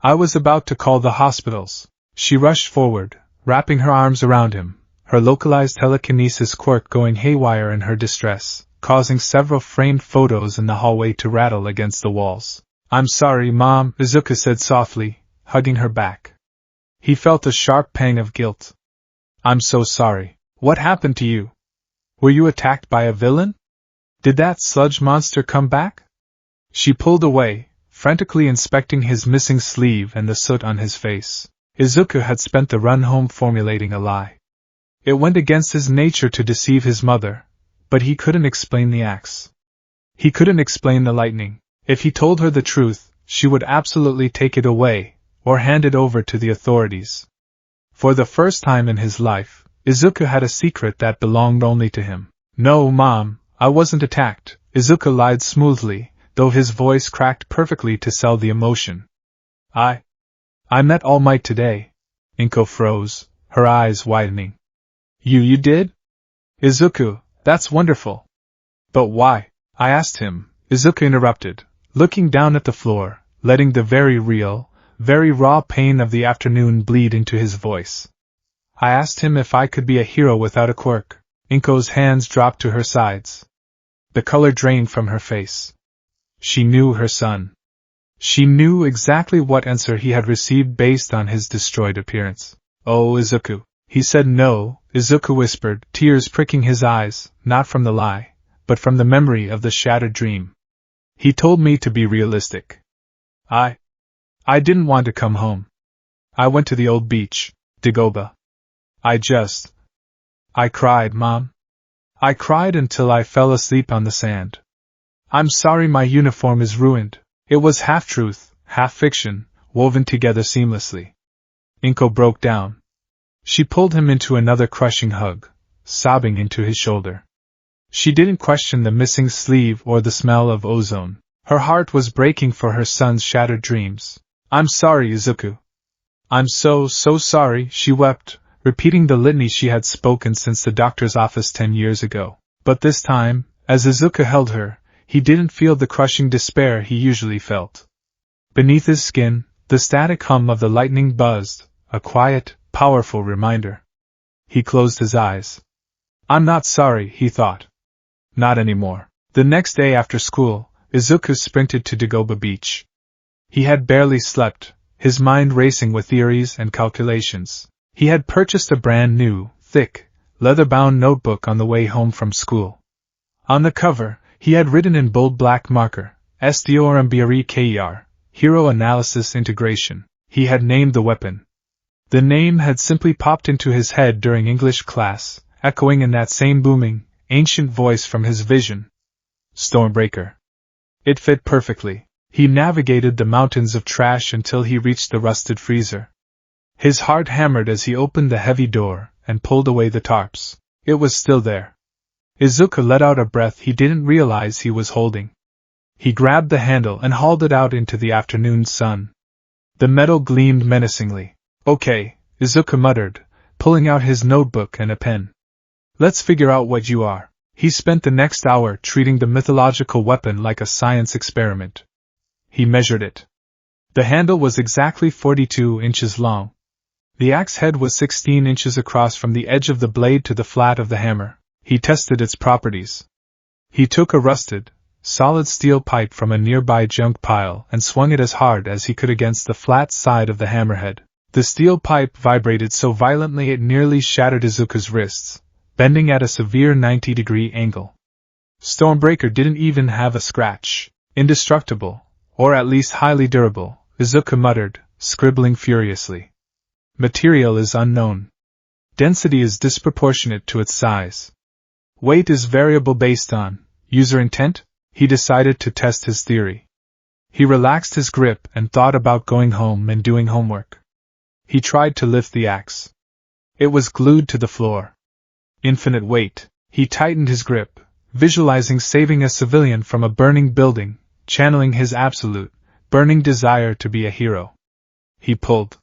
I was about to call the hospitals." She rushed forward, wrapping her arms around him, her localized telekinesis quirk going haywire in her distress, causing several framed photos in the hallway to rattle against the walls. "I'm sorry, Mom," Izuku said softly, hugging her back. He felt a sharp pang of guilt. "I'm so sorry. What happened to you? Were you attacked by a villain? Did that sludge monster come back?" She pulled away, frantically inspecting his missing sleeve and the soot on his face. Izuku had spent the run home formulating a lie. It went against his nature to deceive his mother, but he couldn't explain the axe. He couldn't explain the lightning. If he told her the truth, she would absolutely take it away, or hand it over to the authorities. For the first time in his life, Izuku had a secret that belonged only to him. "No, Mom, I wasn't attacked," Izuku lied smoothly, though his voice cracked perfectly to sell the emotion. I met All Might today." Inko froze, her eyes widening. You did? Izuku, that's wonderful. But why? I asked him," Izuku interrupted, looking down at the floor, letting the very real, very raw pain of the afternoon bleed into his voice. "I asked him if I could be a hero without a quirk." Inko's hands dropped to her sides. The color drained from her face. She knew her son. She knew exactly what answer he had received based on his destroyed appearance. "Oh, Izuku." He said no, Izuku whispered, tears pricking his eyes, not from the lie, but from the memory of the shattered dream. "He told me to be realistic. I didn't want to come home. I went to the old beach, Dagoba. I cried, Mom. I cried until I fell asleep on the sand. I'm sorry my uniform is ruined." It was half truth, half fiction, woven together seamlessly. Inko broke down. She pulled him into another crushing hug, sobbing into his shoulder. She didn't question the missing sleeve or the smell of ozone. Her heart was breaking for her son's shattered dreams. "I'm sorry, Izuku. I'm so sorry," she wept, repeating the litany she had spoken since the doctor's office 10 years ago. But this time, as Izuku held her, he didn't feel the crushing despair he usually felt. Beneath his skin, the static hum of the lightning buzzed, a quiet, powerful reminder. He closed his eyes. "I'm not sorry," he thought. Not anymore. The next day after school, Izuku sprinted to Dagoba Beach. He had barely slept, his mind racing with theories and calculations. He had purchased a brand new, thick, leather-bound notebook on the way home from school. On the cover, he had written in bold black marker, "STORMBREAKER, Hero Analysis Integration." He had named the weapon. The name had simply popped into his head during English class, echoing in that same booming, ancient voice from his vision. Stormbreaker. It fit perfectly. He navigated the mountains of trash until he reached the rusted freezer. His heart hammered as he opened the heavy door and pulled away the tarps. It was still there. Izuku let out a breath he didn't realize he was holding. He grabbed the handle and hauled it out into the afternoon sun. The metal gleamed menacingly. "Okay," Izuku muttered, pulling out his notebook and a pen. "Let's figure out what you are." He spent the next hour treating the mythological weapon like a science experiment. He measured it. The handle was exactly 42 inches long. The axe head was 16 inches across from the edge of the blade to the flat of the hammer. He tested its properties. He took a rusted, solid steel pipe from a nearby junk pile and swung it as hard as he could against the flat side of the hammerhead. The steel pipe vibrated so violently it nearly shattered Izuku's wrists, bending at a severe 90-degree angle. Stormbreaker didn't even have a scratch. Indestructible, or at least highly durable, Izuku muttered, scribbling furiously. Material is unknown. Density is disproportionate to its size. Weight is variable based on user intent. He decided to test his theory. He relaxed his grip and thought about going home and doing homework. He tried to lift the axe. It was glued to the floor. Infinite weight. He tightened his grip, visualizing saving a civilian from a burning building, channeling his absolute, burning desire to be a hero. He pulled.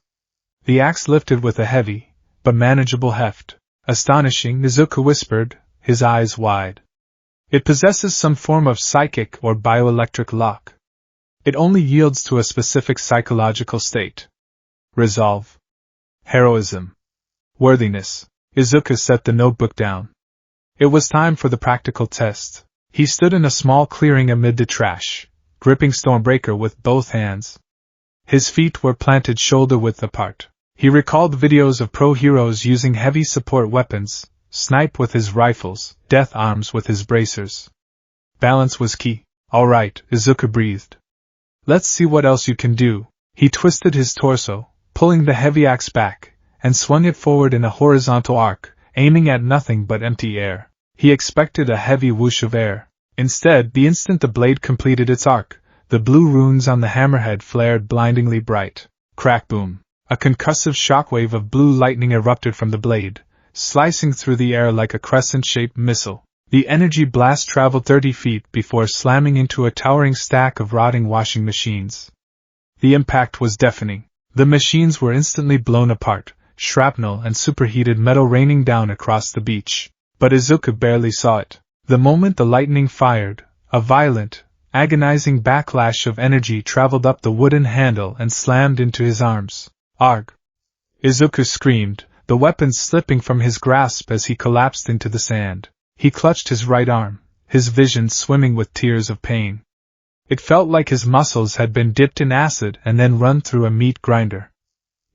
The axe lifted with a heavy, but manageable heft. "Astonishing," Izuku whispered, his eyes wide. "It possesses some form of psychic or bioelectric lock. It only yields to a specific psychological state. Resolve. Heroism. Worthiness." Izuku set the notebook down. It was time for the practical test. He stood in a small clearing amid the trash, gripping Stormbreaker with both hands. His feet were planted shoulder-width apart. He recalled videos of pro heroes using heavy support weapons, snipe with his rifles, death arms with his bracers. Balance was key. "All right," Izuku breathed. "Let's see what else you can do." He twisted his torso, pulling the heavy axe back, and swung it forward in a horizontal arc, aiming at nothing but empty air. He expected a heavy whoosh of air. Instead, the instant the blade completed its arc, the blue runes on the hammerhead flared blindingly bright. Crack boom. A concussive shockwave of blue lightning erupted from the blade, slicing through the air like a crescent-shaped missile. The energy blast traveled 30 feet before slamming into a towering stack of rotting washing machines. The impact was deafening. The machines were instantly blown apart, shrapnel and superheated metal raining down across the beach. But Izuku barely saw it. The moment the lightning fired, a violent, agonizing backlash of energy traveled up the wooden handle and slammed into his arms. "Arg!" Izuku screamed, the weapon slipping from his grasp as he collapsed into the sand. He clutched his right arm, his vision swimming with tears of pain. It felt like his muscles had been dipped in acid and then run through a meat grinder.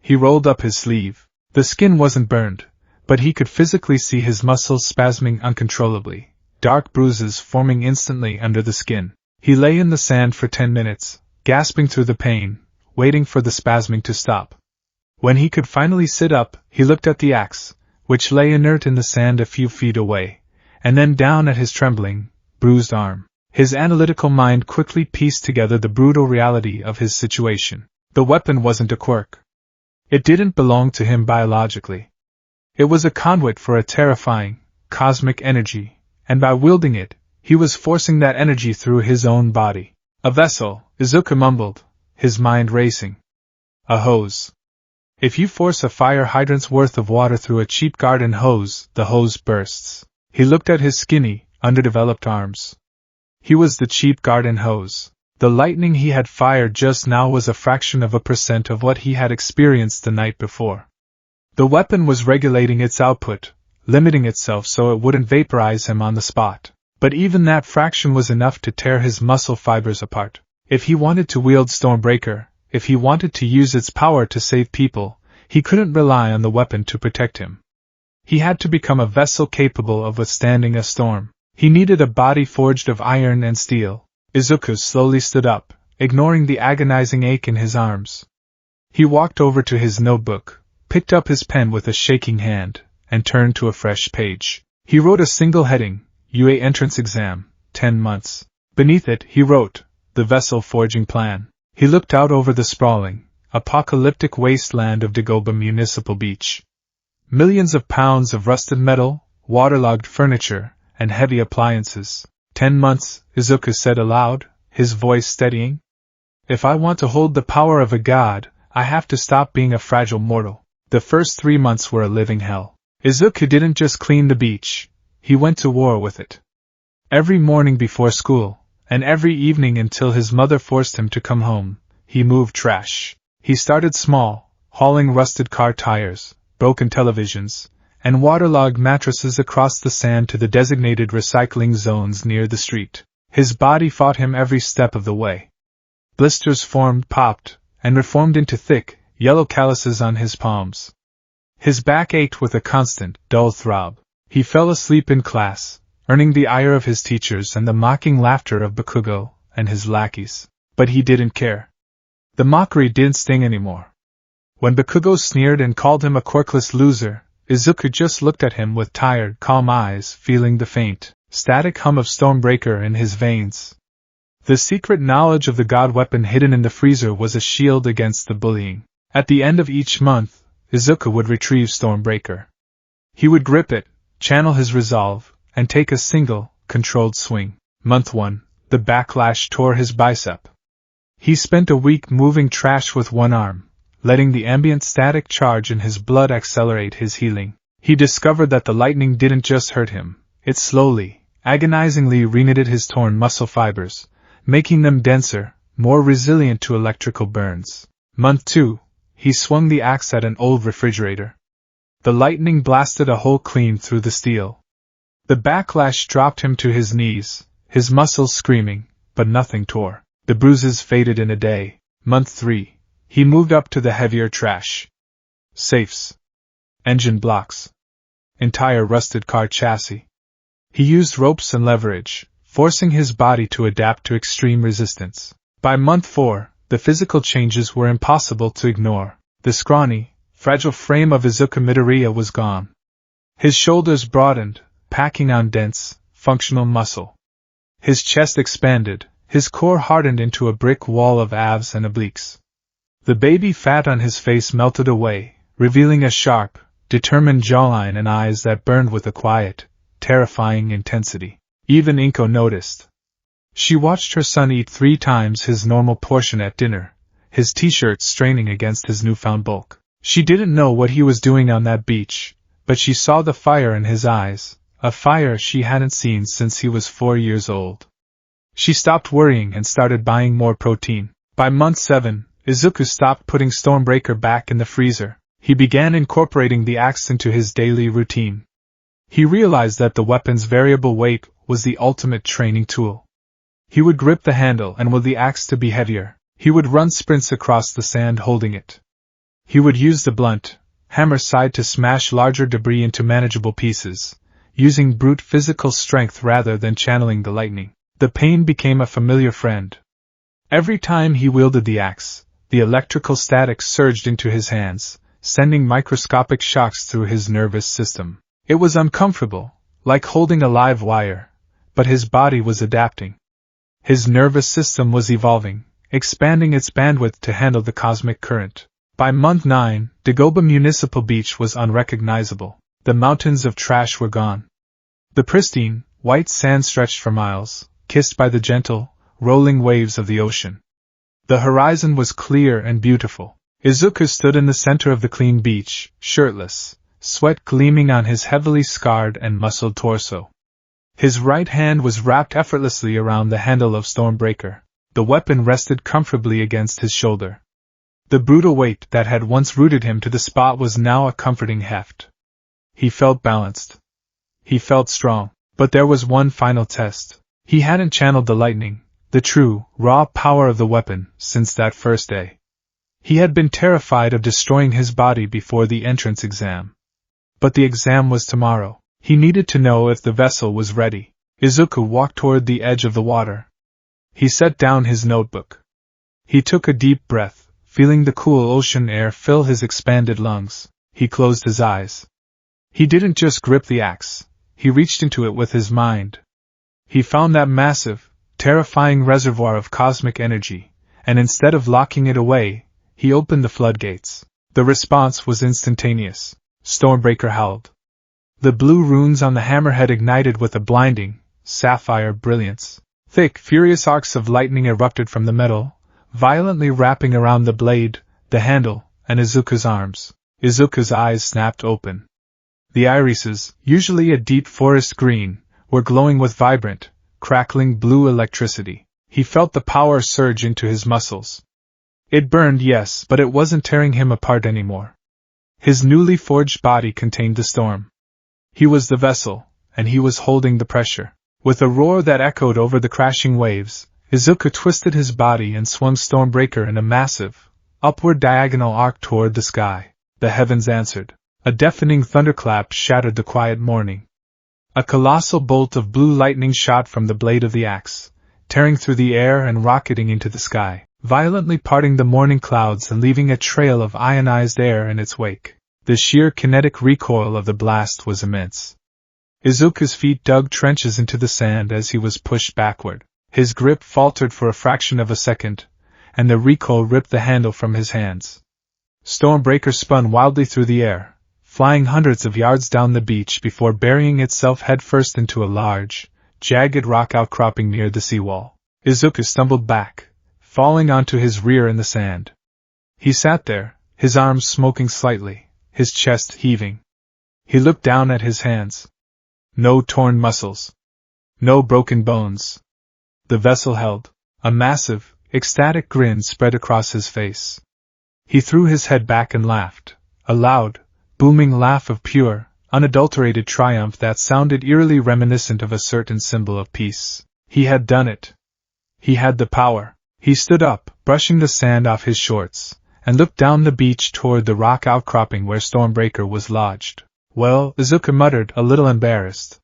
He rolled up his sleeve. The skin wasn't burned, but he could physically see his muscles spasming uncontrollably, dark bruises forming instantly under the skin. He lay in the sand for 10 minutes, gasping through the pain, waiting for the spasming to stop. When he could finally sit up, he looked at the axe, which lay inert in the sand a few feet away, and then down at his trembling, bruised arm. His analytical mind quickly pieced together the brutal reality of his situation. The weapon wasn't a quirk. It didn't belong to him biologically. It was a conduit for a terrifying, cosmic energy, and by wielding it, he was forcing that energy through his own body. "A vessel," Izuku mumbled, his mind racing. "A hose. If you force a fire hydrant's worth of water through a cheap garden hose, the hose bursts." He looked at his skinny, underdeveloped arms. He was the cheap garden hose. The lightning he had fired just now was a fraction of a percent of what he had experienced the night before. The weapon was regulating its output, limiting itself so it wouldn't vaporize him on the spot. But even that fraction was enough to tear his muscle fibers apart. If he wanted to wield Stormbreaker, if he wanted to use its power to save people, he couldn't rely on the weapon to protect him. He had to become a vessel capable of withstanding a storm. He needed a body forged of iron and steel. Izuku slowly stood up, ignoring the agonizing ache in his arms. He walked over to his notebook, picked up his pen with a shaking hand, and turned to a fresh page. He wrote a single heading, UA Entrance Exam, 10 months. Beneath it, he wrote, the vessel forging plan. He looked out over the sprawling, apocalyptic wasteland of Dagoba Municipal Beach. Millions of pounds of rusted metal, waterlogged furniture, and heavy appliances. 10 months, Izuku said aloud, his voice steadying. If I want to hold the power of a god, I have to stop being a fragile mortal. The first 3 months were a living hell. Izuku didn't just clean the beach, he went to war with it. Every morning before school, and every evening until his mother forced him to come home, he moved trash. He started small, hauling rusted car tires, broken televisions, and waterlogged mattresses across the sand to the designated recycling zones near the street. His body fought him every step of the way. Blisters formed, popped, and reformed into thick, yellow calluses on his palms. His back ached with a constant, dull throb. He fell asleep in class, earning the ire of his teachers and the mocking laughter of Bakugo and his lackeys. But he didn't care. The mockery didn't sting anymore. When Bakugo sneered and called him a quirkless loser, Izuku just looked at him with tired, calm eyes, feeling the faint, static hum of stormbreaker in his veins. The secret knowledge of the god weapon hidden in the freezer was a shield against the bullying. At the end of each month, Izuku would retrieve Stormbreaker. He would grip it, channel his resolve, and take a single, controlled swing. Month 1, the backlash tore his bicep. He spent a week moving trash with one arm, letting the ambient static charge in his blood accelerate his healing. He discovered that the lightning didn't just hurt him, it slowly, agonizingly reknitted his torn muscle fibers, making them denser, more resilient to electrical burns. Month 2, he swung the axe at an old refrigerator. The lightning blasted a hole clean through the steel. The backlash dropped him to his knees, his muscles screaming, but nothing tore. The bruises faded in a day. Month 3, he moved up to the heavier trash. Safes. Engine blocks. Entire rusted car chassis. He used ropes and leverage, forcing his body to adapt to extreme resistance. By month 4, the physical changes were impossible to ignore. The scrawny, fragile frame of Izuku Midoriya was gone. His shoulders broadened, packing on dense, functional muscle. His chest expanded, his core hardened into a brick wall of abs and obliques. The baby fat on his face melted away, revealing a sharp, determined jawline and eyes that burned with a quiet, terrifying intensity. Even Inko noticed. She watched her son eat 3 times his normal portion at dinner, his t-shirt straining against his newfound bulk. She didn't know what he was doing on that beach, but she saw the fire in his eyes, a fire she hadn't seen since he was 4 years old. She stopped worrying and started buying more protein. By month 7, Izuku stopped putting Stormbreaker back in the freezer. He began incorporating the axe into his daily routine. He realized that the weapon's variable weight was the ultimate training tool. He would grip the handle, and with the axe to be heavier, he would run sprints across the sand holding it. He would use the blunt, hammer side to smash larger debris into manageable pieces, using brute physical strength rather than channeling the lightning. The pain became a familiar friend. Every time he wielded the axe, the electrical static surged into his hands, sending microscopic shocks through his nervous system. It was uncomfortable, like holding a live wire, but his body was adapting. His nervous system was evolving, expanding its bandwidth to handle the cosmic current. By month 9, Dagoba Municipal Beach was unrecognizable. The mountains of trash were gone. The pristine, white sand stretched for miles, kissed by the gentle, rolling waves of the ocean. The horizon was clear and beautiful. Izuku stood in the center of the clean beach, shirtless, sweat gleaming on his heavily scarred and muscled torso. His right hand was wrapped effortlessly around the handle of Stormbreaker. The weapon rested comfortably against his shoulder. The brutal weight that had once rooted him to the spot was now a comforting heft. He felt balanced. He felt strong. But there was one final test. He hadn't channeled the lightning, the true, raw power of the weapon, since that first day. He had been terrified of destroying his body before the entrance exam. But the exam was tomorrow. He needed to know if the vessel was ready. Izuku walked toward the edge of the water. He set down his notebook. He took a deep breath, feeling the cool ocean air fill his expanded lungs. He closed his eyes. He didn't just grip the axe, he reached into it with his mind. He found that massive, terrifying reservoir of cosmic energy, and instead of locking it away, he opened the floodgates. The response was instantaneous. Stormbreaker howled. The blue runes on the hammerhead ignited with a blinding, sapphire brilliance. Thick, furious arcs of lightning erupted from the metal, violently wrapping around the blade, the handle, and Izuku's arms. Izuku's eyes snapped open. The irises, usually a deep forest green, were glowing with vibrant, crackling blue electricity. He felt the power surge into his muscles. It burned, yes, but it wasn't tearing him apart anymore. His newly forged body contained the storm. He was the vessel, and he was holding the pressure. With a roar that echoed over the crashing waves, Izuku twisted his body and swung Stormbreaker in a massive, upward diagonal arc toward the sky. The heavens answered. A deafening thunderclap shattered the quiet morning. A colossal bolt of blue lightning shot from the blade of the axe, tearing through the air and rocketing into the sky, violently parting the morning clouds and leaving a trail of ionized air in its wake. The sheer kinetic recoil of the blast was immense. Izuku's feet dug trenches into the sand as he was pushed backward. His grip faltered for a fraction of a second, and the recoil ripped the handle from his hands. Stormbreaker spun wildly through the air, flying hundreds of yards down the beach before burying itself headfirst into a large, jagged rock outcropping near the seawall. Izuku stumbled back, falling onto his rear in the sand. He sat there, his arms smoking slightly, his chest heaving. He looked down at his hands. No torn muscles. No broken bones. The vessel held. A massive, ecstatic grin spread across his face. He threw his head back and laughed, a loud, booming laugh of pure, unadulterated triumph that sounded eerily reminiscent of a certain symbol of peace. He had done it. He had the power. He stood up, brushing the sand off his shorts, and looked down the beach toward the rock outcropping where Stormbreaker was lodged. Well, Izuku muttered, a little embarrassed.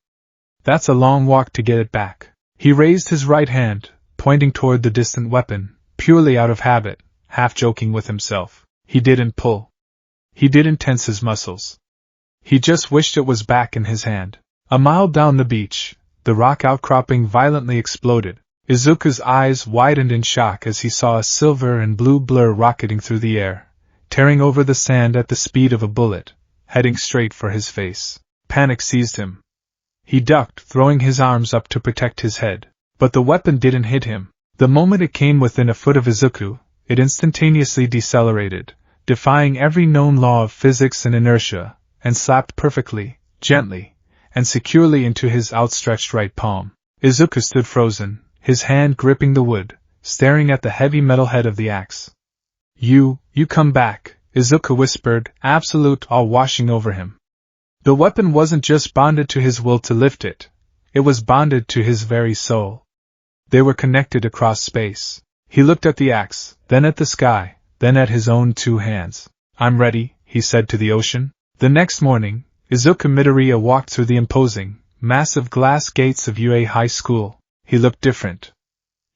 That's a long walk to get it back. He raised his right hand, pointing toward the distant weapon, purely out of habit, half joking with himself. He didn't pull. He didn't tense his muscles. He just wished it was back in his hand. A mile down the beach, the rock outcropping violently exploded. Izuku's eyes widened in shock as he saw a silver and blue blur rocketing through the air, tearing over the sand at the speed of a bullet, heading straight for his face. Panic seized him. He ducked, throwing his arms up to protect his head. But the weapon didn't hit him. The moment it came within a foot of Izuku, it instantaneously decelerated, defying every known law of physics and inertia, and slapped perfectly, gently, and securely into his outstretched right palm. Izuku stood frozen, his hand gripping the wood, staring at the heavy metal head of the axe. You come back, Izuku whispered, absolute awe washing over him. The weapon wasn't just bonded to his will to lift it, it was bonded to his very soul. They were connected across space. He looked at the axe, then at the sky, then at his own two hands. I'm ready, he said to the ocean. The next morning, Izuku Midoriya walked through the imposing, massive glass gates of UA High School. He looked different.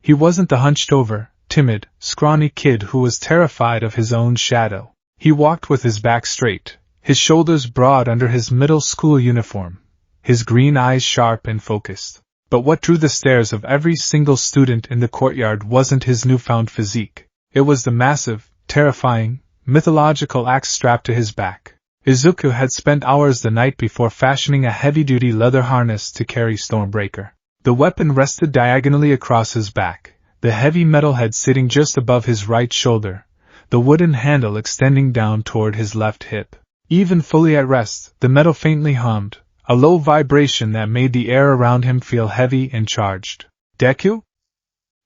He wasn't the hunched-over, timid, scrawny kid who was terrified of his own shadow. He walked with his back straight, his shoulders broad under his middle school uniform, his green eyes sharp and focused. But what drew the stares of every single student in the courtyard wasn't his newfound physique. It was the massive, terrifying, mythological axe strapped to his back. Izuku had spent hours the night before fashioning a heavy-duty leather harness to carry Stormbreaker. The weapon rested diagonally across his back, the heavy metal head sitting just above his right shoulder, the wooden handle extending down toward his left hip. Even fully at rest, the metal faintly hummed, a low vibration that made the air around him feel heavy and charged. Deku?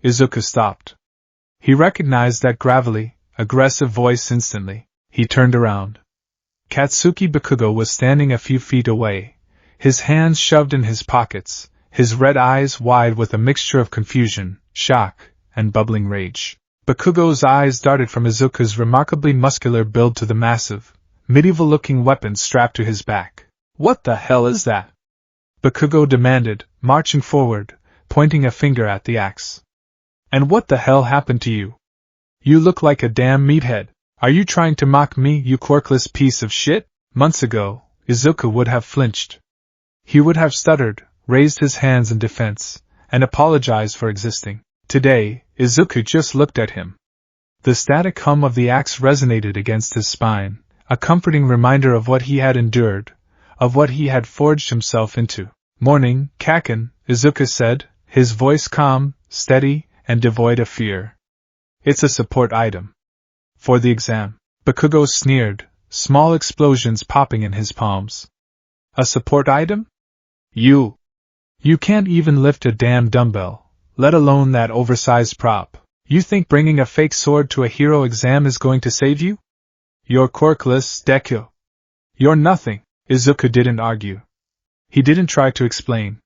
Izuku stopped. He recognized that gravelly, aggressive voice instantly. He turned around. Katsuki Bakugo was standing a few feet away, his hands shoved in his pockets, his red eyes wide with a mixture of confusion, shock, and bubbling rage. Bakugo's eyes darted from Izuku's remarkably muscular build to the massive, medieval-looking weapon strapped to his back. What the hell is that? Bakugo demanded, marching forward, pointing a finger at the axe. And what the hell happened to you? You look like a damn meathead. Are you trying to mock me, you quirkless piece of shit? Months ago, Izuku would have flinched. He would have stuttered, raised his hands in defense, and apologize for existing. Today, Izuku just looked at him. The static hum of the axe resonated against his spine, a comforting reminder of what he had endured, of what he had forged himself into. Morning, Kaken, Izuku said, his voice calm, steady, and devoid of fear. It's a support item. For the exam. Bakugo sneered, small explosions popping in his palms. A support item? You can't even lift a damn dumbbell, let alone that oversized prop. You think bringing a fake sword to a hero exam is going to save you? You're quirkless, Deku. You're nothing. Izuku didn't argue. He didn't try to explain.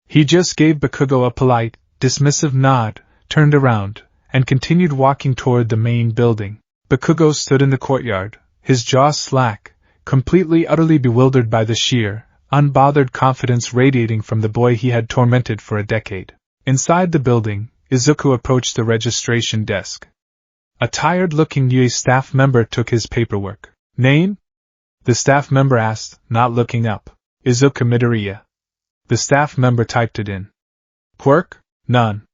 He just gave Bakugo a polite, dismissive nod, turned around, and continued walking toward the main building. Bakugo stood in the courtyard, his jaw slack, completely utterly bewildered by the sheer, unbothered confidence radiating from the boy he had tormented for a decade. Inside the building, Izuku approached the registration desk. A tired-looking UA staff member took his paperwork. Name? The staff member asked, not looking up. Izuku Midoriya. The staff member typed it in. Quirk? None.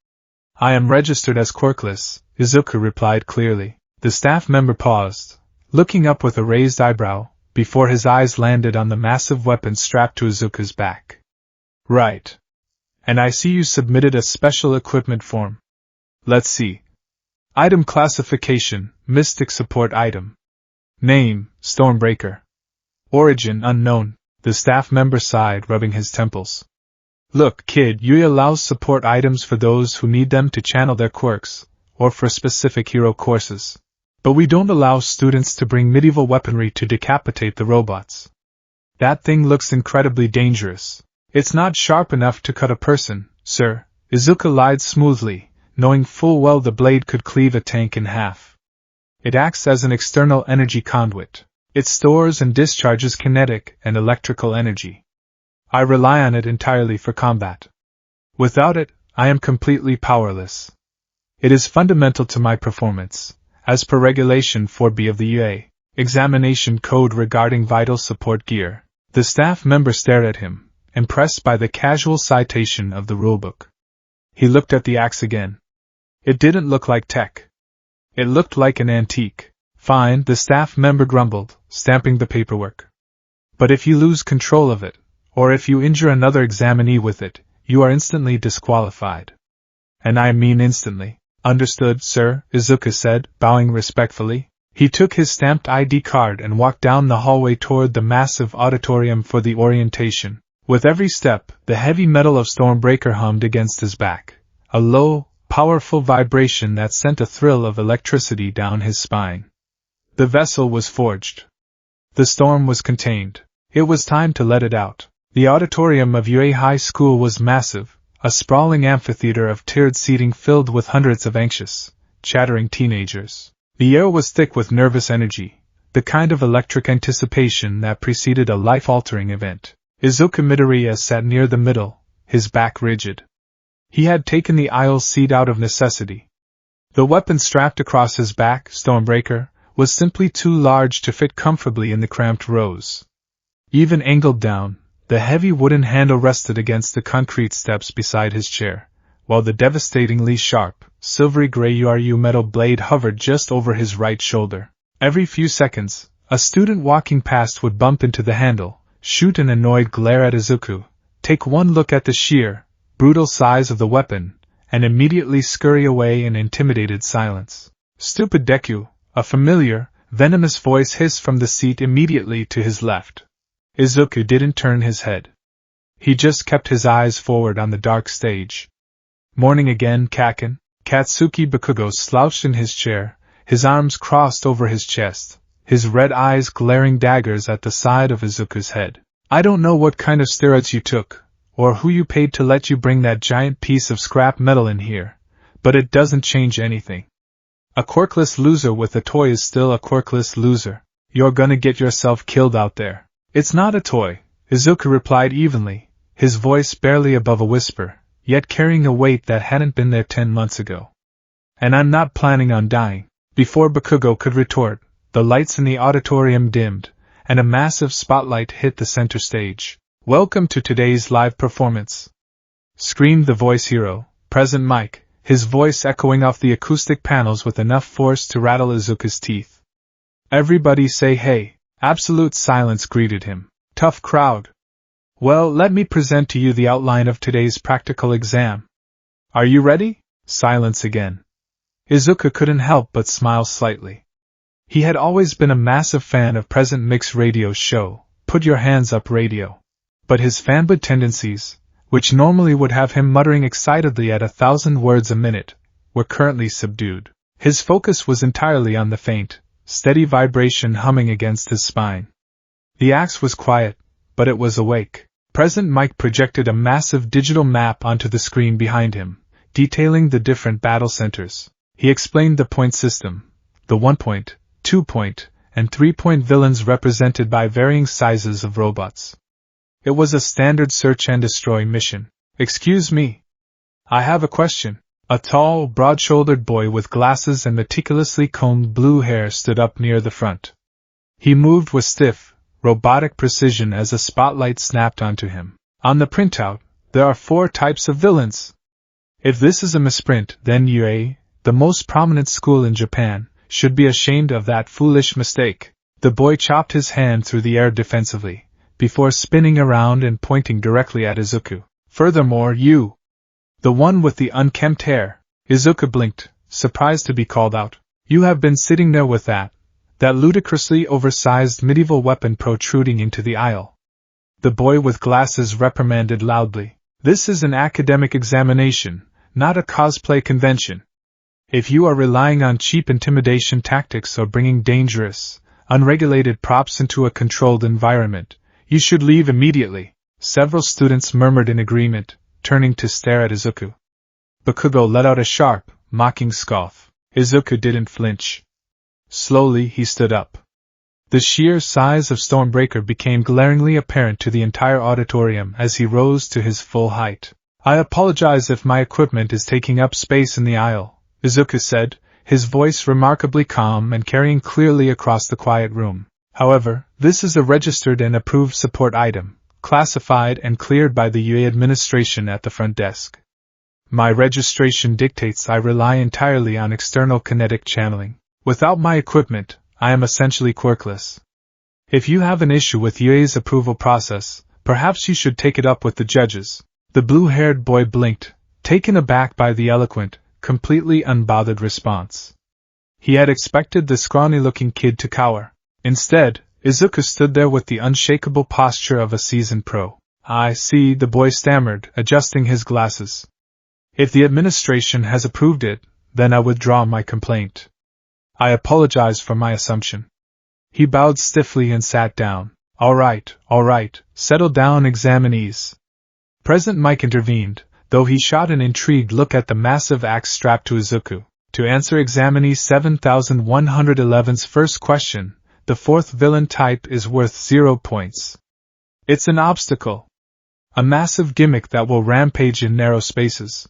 I am registered as quirkless, Izuku replied clearly. The staff member paused, looking up with a raised eyebrow, before his eyes landed on the massive weapon strapped to Izuku's back. Right. And I see you submitted a special equipment form. Let's see. Item classification, Mystic Support Item. Name, Stormbreaker. Origin unknown, the staff member sighed, rubbing his temples. Look, kid, Yui allows support items for those who need them to channel their quirks, or for specific hero courses. But we don't allow students to bring medieval weaponry to decapitate the robots. That thing looks incredibly dangerous. It's not sharp enough to cut a person, sir, Izuku lied smoothly, knowing full well the blade could cleave a tank in half. It acts as an external energy conduit. It stores and discharges kinetic and electrical energy. I rely on it entirely for combat. Without it, I am completely powerless. It is fundamental to my performance, as per Regulation 4B of the UA, Examination Code regarding vital support gear. The staff member stared at him, impressed by the casual citation of the rulebook. He looked at the axe again. It didn't look like tech. It looked like an antique. Fine, the staff member grumbled, stamping the paperwork. But if you lose control of it, or if you injure another examinee with it, you are instantly disqualified. And I mean instantly. Understood, sir, Izuku said, bowing respectfully. He took his stamped ID card and walked down the hallway toward the massive auditorium for the orientation. With every step, the heavy metal of Stormbreaker hummed against his back, a low, powerful vibration that sent a thrill of electricity down his spine. The vessel was forged. The storm was contained. It was time to let it out. The auditorium of UA High School was massive, a sprawling amphitheater of tiered seating filled with hundreds of anxious, chattering teenagers. The air was thick with nervous energy, the kind of electric anticipation that preceded a life-altering event. Izuku Midoriya sat near the middle, his back rigid. He had taken the aisle seat out of necessity. The weapon strapped across his back, Stormbreaker, was simply too large to fit comfortably in the cramped rows. Even angled down, the heavy wooden handle rested against the concrete steps beside his chair, while the devastatingly sharp, silvery gray URU metal blade hovered just over his right shoulder. Every few seconds, a student walking past would bump into the handle, shoot an annoyed glare at Izuku, take one look at the sheer, brutal size of the weapon, and immediately scurry away in intimidated silence. Stupid Deku, a familiar, venomous voice hissed from the seat immediately to his left. Izuku didn't turn his head. He just kept his eyes forward on the dark stage. Morning again, Kaken. Katsuki Bakugo slouched in his chair, his arms crossed over his chest, his red eyes glaring daggers at the side of Izuku's head. I don't know what kind of steroids you took, or who you paid to let you bring that giant piece of scrap metal in here, but it doesn't change anything. A quirkless loser with a toy is still a quirkless loser. You're gonna get yourself killed out there. It's not a toy, Izuku replied evenly, his voice barely above a whisper, yet carrying a weight that hadn't been there 10 months ago. And I'm not planning on dying. Before Bakugo could retort, the lights in the auditorium dimmed, and a massive spotlight hit the center stage. Welcome to today's live performance. screamed the voice hero, Present Mike, his voice echoing off the acoustic panels with enough force to rattle Izuku's teeth. Everybody say hey. Absolute silence greeted him. Tough crowd. Well, let me present to you the outline of today's practical exam. Are you ready? Silence again. Izuku couldn't help but smile slightly. He had always been a massive fan of Present Mike's radio show, Put Your Hands Up Radio. But his fanboy tendencies, which normally would have him muttering excitedly at 1,000 words a minute, were currently subdued. His focus was entirely on the faint, steady vibration humming against his spine. The axe was quiet, but it was awake. Present Mike projected a massive digital map onto the screen behind him, detailing the different battle centers. He explained the point system, the 1-point, 2-point, and 3-point villains represented by varying sizes of robots. It was a standard search and destroy mission. Excuse me. I have a question. A tall, broad-shouldered boy with glasses and meticulously combed blue hair stood up near the front. He moved with stiff, robotic precision as a spotlight snapped onto him. On the printout, there are 4 types of villains. If this is a misprint, then UA, the most prominent school in Japan, should be ashamed of that foolish mistake. The boy chopped his hand through the air defensively, before spinning around and pointing directly at Izuku. Furthermore, you, the one with the unkempt hair. Izuku blinked, surprised to be called out. You have been sitting there with that ludicrously oversized medieval weapon protruding into the aisle. The boy with glasses reprimanded loudly. This is an academic examination, not a cosplay convention. If you are relying on cheap intimidation tactics or bringing dangerous, unregulated props into a controlled environment, you should leave immediately. Several students murmured in agreement, turning to stare at Izuku. Bakugo let out a sharp, mocking scoff. Izuku didn't flinch. Slowly he stood up. The sheer size of Stormbreaker became glaringly apparent to the entire auditorium as he rose to his full height. I apologize if my equipment is taking up space in the aisle, Izuku said, his voice remarkably calm and carrying clearly across the quiet room. However, this is a registered and approved support item, classified and cleared by the UA administration at the front desk. My registration dictates I rely entirely on external kinetic channeling. Without my equipment, I am essentially quirkless. If you have an issue with UA's approval process, perhaps you should take it up with the judges. The blue-haired boy blinked, taken aback by the eloquent, completely unbothered response. He had expected the scrawny-looking kid to cower. Instead, Izuku stood there with the unshakable posture of a seasoned pro. I see, the boy stammered, adjusting his glasses. If the administration has approved it, then I withdraw my complaint. I apologize for my assumption. He bowed stiffly and sat down. All right, settle down, examinees. Present Mike intervened, though he shot an intrigued look at the massive axe strapped to Izuku. To answer examinee 7111's first question, the 4th villain type is worth 0 points. It's an obstacle. A massive gimmick that will rampage in narrow spaces.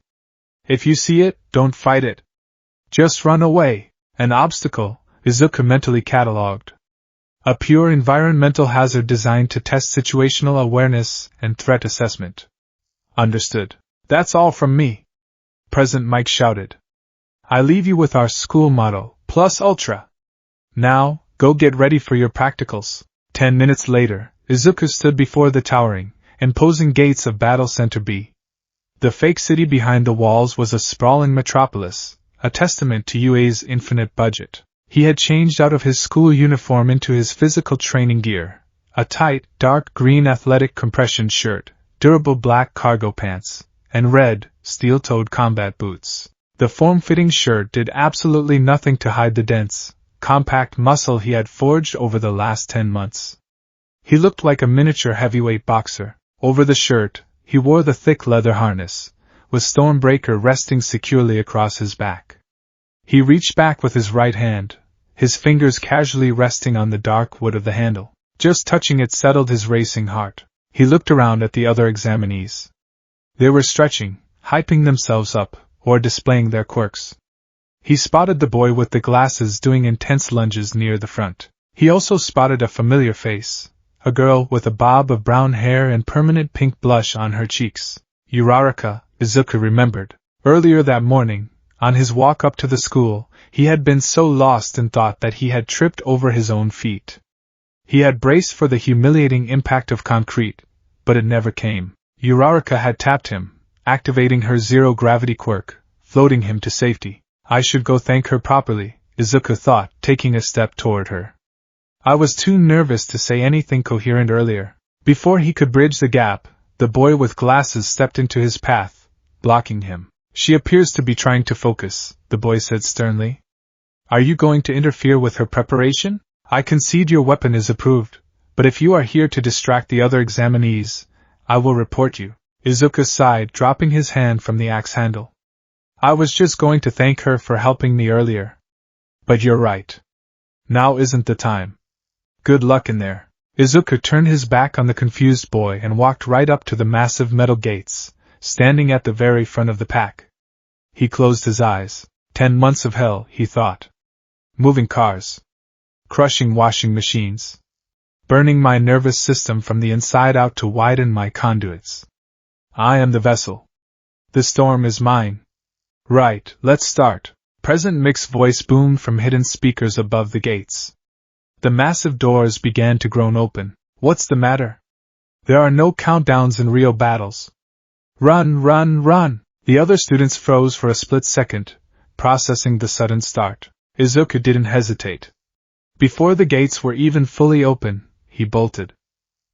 If you see it, don't fight it. Just run away. An obstacle, Izuku mentally catalogued. A pure environmental hazard designed to test situational awareness and threat assessment. Understood. That's all from me. Present Mike shouted. I leave you with our school motto, Plus Ultra. Now, go get ready for your practicals. 10 minutes later, Izuku stood before the towering, imposing gates of Battle Center B. The fake city behind the walls was a sprawling metropolis, a testament to UA's infinite budget. He had changed out of his school uniform into his physical training gear, a tight, dark green athletic compression shirt, durable black cargo pants, and red, steel-toed combat boots. The form-fitting shirt did absolutely nothing to hide the dense, compact muscle he had forged over the last 10 months. He looked like a miniature heavyweight boxer. Over the shirt, he wore the thick leather harness, with Stormbreaker resting securely across his back. He reached back with his right hand, his fingers casually resting on the dark wood of the handle. Just touching it settled his racing heart. He looked around at the other examinees. They were stretching, hyping themselves up, or displaying their quirks. He spotted the boy with the glasses doing intense lunges near the front. He also spotted a familiar face, a girl with a bob of brown hair and permanent pink blush on her cheeks. Uraraka, Izuku remembered. Earlier that morning, on his walk up to the school, he had been so lost in thought that he had tripped over his own feet. He had braced for the humiliating impact of concrete, but it never came. Uraraka had tapped him, activating her zero-gravity quirk, floating him to safety. I should go thank her properly, Izuku thought, taking a step toward her. I was too nervous to say anything coherent earlier. Before he could bridge the gap, the boy with glasses stepped into his path, blocking him. She appears to be trying to focus, the boy said sternly. Are you going to interfere with her preparation? I concede your weapon is approved, but if you are here to distract the other examinees, I will report you. Izuku sighed, dropping his hand from the axe handle. I was just going to thank her for helping me earlier. But you're right. Now isn't the time. Good luck in there. Izuku turned his back on the confused boy and walked right up to the massive metal gates, standing at the very front of the pack. He closed his eyes. 10 months of hell, he thought. Moving cars. Crushing washing machines. Burning my nervous system from the inside out to widen my conduits. I am the vessel. The storm is mine. Right, let's start. President Mick's voice boomed from hidden speakers above the gates. The massive doors began to groan open. What's the matter? There are no countdowns in real battles. Run, run, run! The other students froze for a split second, processing the sudden start. Izuku didn't hesitate. Before the gates were even fully open, he bolted.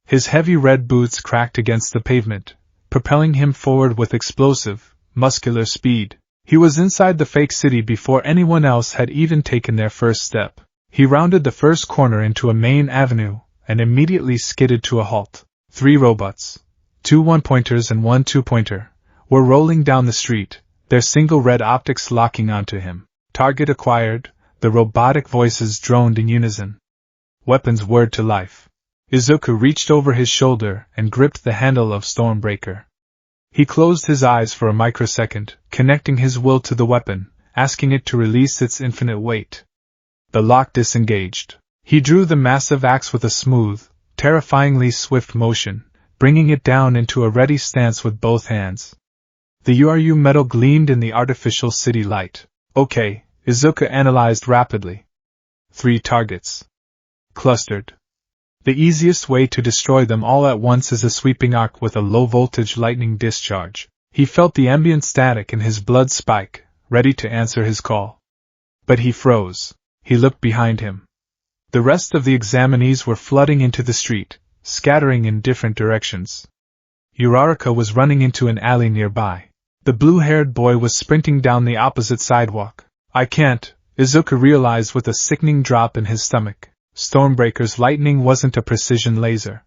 His heavy red boots cracked against the pavement, propelling him forward with explosive, muscular speed. He was inside the fake city before anyone else had even taken their first step. He rounded the first corner into a main avenue, and immediately skidded to a halt. 3 robots, 2 one-pointers and 1 two-pointer, were rolling down the street, their single red optics locking onto him. Target acquired, the robotic voices droned in unison. Weapons whirred to life. Izuku reached over his shoulder and gripped the handle of Stormbreaker. He closed his eyes for a microsecond, connecting his will to the weapon, asking it to release its infinite weight. The lock disengaged. He drew the massive axe with a smooth, terrifyingly swift motion, bringing it down into a ready stance with both hands. The URU metal gleamed in the artificial city light. Okay, Izuku analyzed rapidly. 3 targets. Clustered. The easiest way to destroy them all at once is a sweeping arc with a low-voltage lightning discharge. He felt the ambient static in his blood spike, ready to answer his call. But he froze. He looked behind him. The rest of the examinees were flooding into the street, scattering in different directions. Uraraka was running into an alley nearby. The blue-haired boy was sprinting down the opposite sidewalk. I can't, Izuku realized with a sickening drop in his stomach. Stormbreaker's lightning wasn't a precision laser.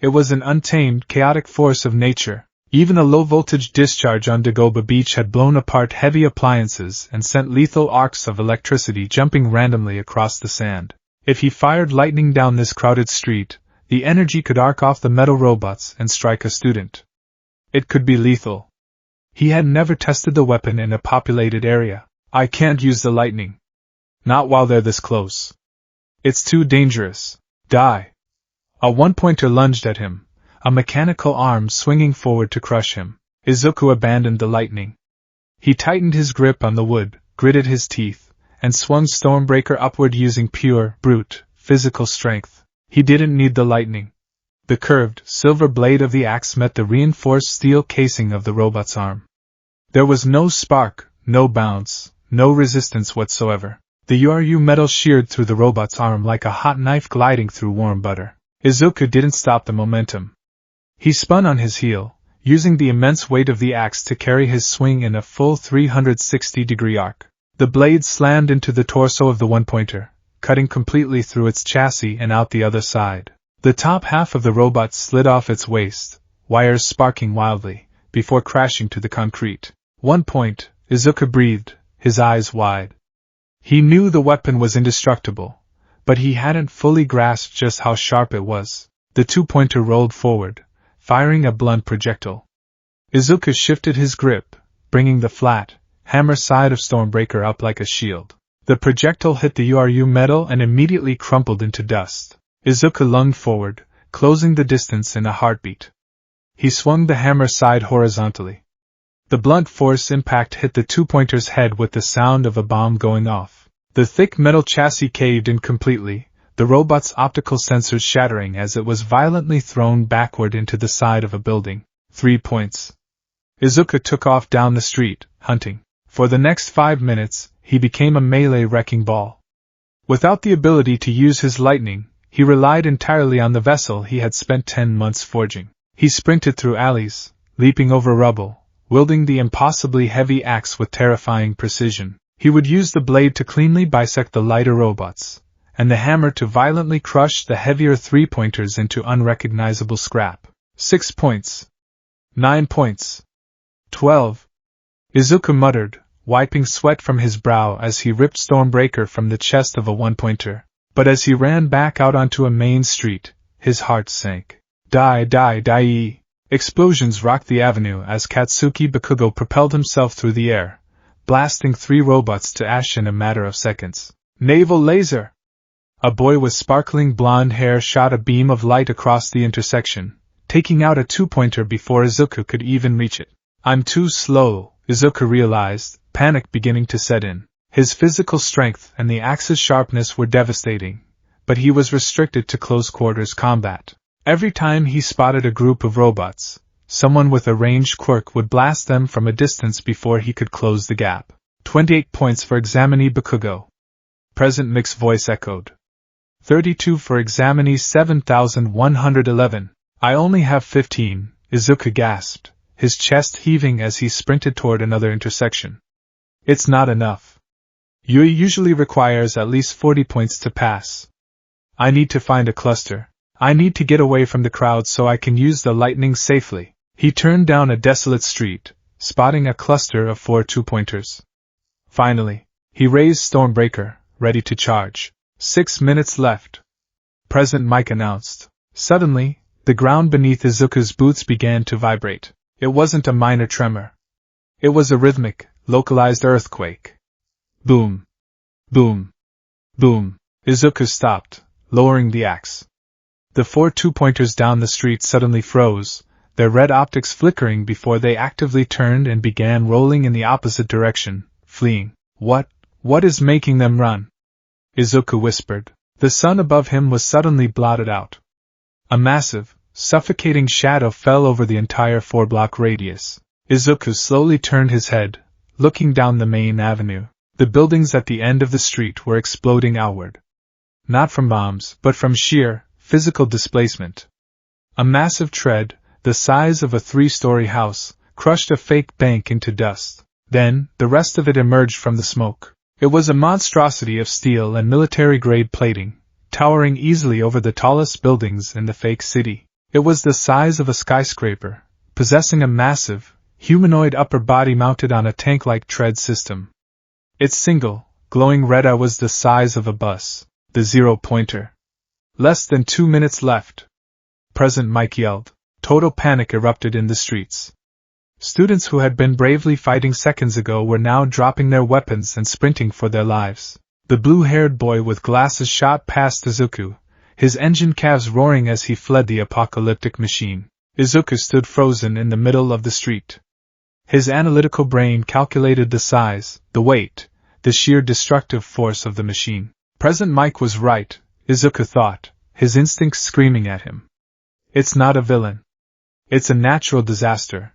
It was an untamed, chaotic force of nature. Even a low-voltage discharge on Dagoba Beach had blown apart heavy appliances and sent lethal arcs of electricity jumping randomly across the sand. If he fired lightning down this crowded street, the energy could arc off the metal robots and strike a student. It could be lethal. He had never tested the weapon in a populated area. I can't use the lightning. Not while they're this close. It's too dangerous. Die. A one-pointer lunged at him, a mechanical arm swinging forward to crush him. Izuku abandoned the lightning. He tightened his grip on the wood, gritted his teeth, and swung Stormbreaker upward using pure, brute, physical strength. He didn't need the lightning. The curved, silver blade of the axe met the reinforced steel casing of the robot's arm. There was no spark, no bounce, no resistance whatsoever. The URU metal sheared through the robot's arm like a hot knife gliding through warm butter. Izuku didn't stop the momentum. He spun on his heel, using the immense weight of the axe to carry his swing in a full 360-degree arc. The blade slammed into the torso of the one-pointer, cutting completely through its chassis and out the other side. The top half of the robot slid off its waist, wires sparking wildly, before crashing to the concrete. 1 point, Izuku breathed, his eyes wide. He knew the weapon was indestructible, but he hadn't fully grasped just how sharp it was. The two-pointer rolled forward, firing a blunt projectile. Izuku shifted his grip, bringing the flat, hammer side of Stormbreaker up like a shield. The projectile hit the URU metal and immediately crumpled into dust. Izuku lunged forward, closing the distance in a heartbeat. He swung the hammer side horizontally. The blunt force impact hit the two-pointer's head with the sound of a bomb going off. The thick metal chassis caved in completely, the robot's optical sensors shattering as it was violently thrown backward into the side of a building. 3 points. Izuku took off down the street, hunting. For the next 5 minutes, he became a melee wrecking ball. Without the ability to use his lightning, he relied entirely on the vessel he had spent 10 months forging. He sprinted through alleys, leaping over rubble, wielding the impossibly heavy axe with terrifying precision. He would use the blade to cleanly bisect the lighter robots, and the hammer to violently crush the heavier three-pointers into unrecognizable scrap. 6 points. 9 points. 12. Izuku muttered, wiping sweat from his brow as he ripped Stormbreaker from the chest of a one-pointer. But as he ran back out onto a main street, his heart sank. Die. Explosions rocked the avenue as Katsuki Bakugo propelled himself through the air, blasting 3 robots to ash in a matter of seconds. Naval laser! A boy with sparkling blonde hair shot a beam of light across the intersection, taking out a two-pointer before Izuku could even reach it. I'm too slow, Izuku realized, panic beginning to set in. His physical strength and the axe's sharpness were devastating, but he was restricted to close-quarters combat. Every time he spotted a group of robots, someone with a ranged quirk would blast them from a distance before he could close the gap. 28 points for examinee Bakugo. Present mixed voice echoed. 32 for examinee 7111. I only have 15, Izuku gasped, his chest heaving as he sprinted toward another intersection. It's not enough. Yui usually requires at least 40 points to pass. I need to find a cluster. I need to get away from the crowd so I can use the lightning safely. He turned down a desolate street, spotting a cluster of 4 two-pointers. Finally, he raised Stormbreaker, ready to charge. 6 minutes left. Present Mike announced. Suddenly, the ground beneath Izuku's boots began to vibrate. It wasn't a minor tremor. It was a rhythmic, localized earthquake. Boom. Boom. Boom. Izuku stopped, lowering the axe. The 4 two-pointers down the street suddenly froze, their red optics flickering before they actively turned and began rolling in the opposite direction, fleeing. What is making them run? Izuku whispered. The sun above him was suddenly blotted out. A massive, suffocating shadow fell over the entire 4-block radius. Izuku slowly turned his head, looking down the main avenue. The buildings at the end of the street were exploding outward. Not from bombs, but from sheer, physical displacement. A massive tread, the size of a 3-story house, crushed a fake bank into dust. Then, the rest of it emerged from the smoke. It was a monstrosity of steel and military-grade plating, towering easily over the tallest buildings in the fake city. It was the size of a skyscraper, possessing a massive, humanoid upper body mounted on a tank-like tread system. Its single, glowing red eye was the size of a bus, the 0-pointer. Less than 2 minutes left. Present Mike yelled. Total panic erupted in the streets. Students who had been bravely fighting seconds ago were now dropping their weapons and sprinting for their lives. The blue-haired boy with glasses shot past Izuku, his engine calves roaring as he fled the apocalyptic machine. Izuku stood frozen in the middle of the street. His analytical brain calculated the size, the weight, the sheer destructive force of the machine. Present Mike was right, Izuku thought, his instincts screaming at him. It's not a villain. It's a natural disaster.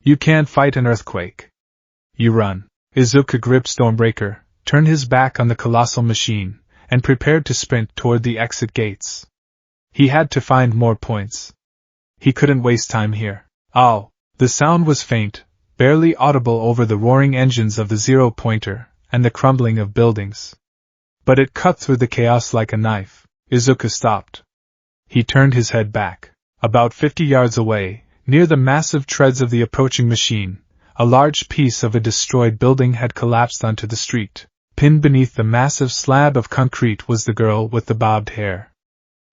You can't fight an earthquake. You run. Izuku gripped Stormbreaker, turned his back on the colossal machine, and prepared to sprint toward the exit gates. He had to find more points. He couldn't waste time here. Oh! The sound was faint, barely audible over the roaring engines of the 0-pointer and the crumbling of buildings. But it cut through the chaos like a knife. Izuku stopped. He turned his head back. About 50 yards away, near the massive treads of the approaching machine, a large piece of a destroyed building had collapsed onto the street. Pinned beneath the massive slab of concrete was the girl with the bobbed hair.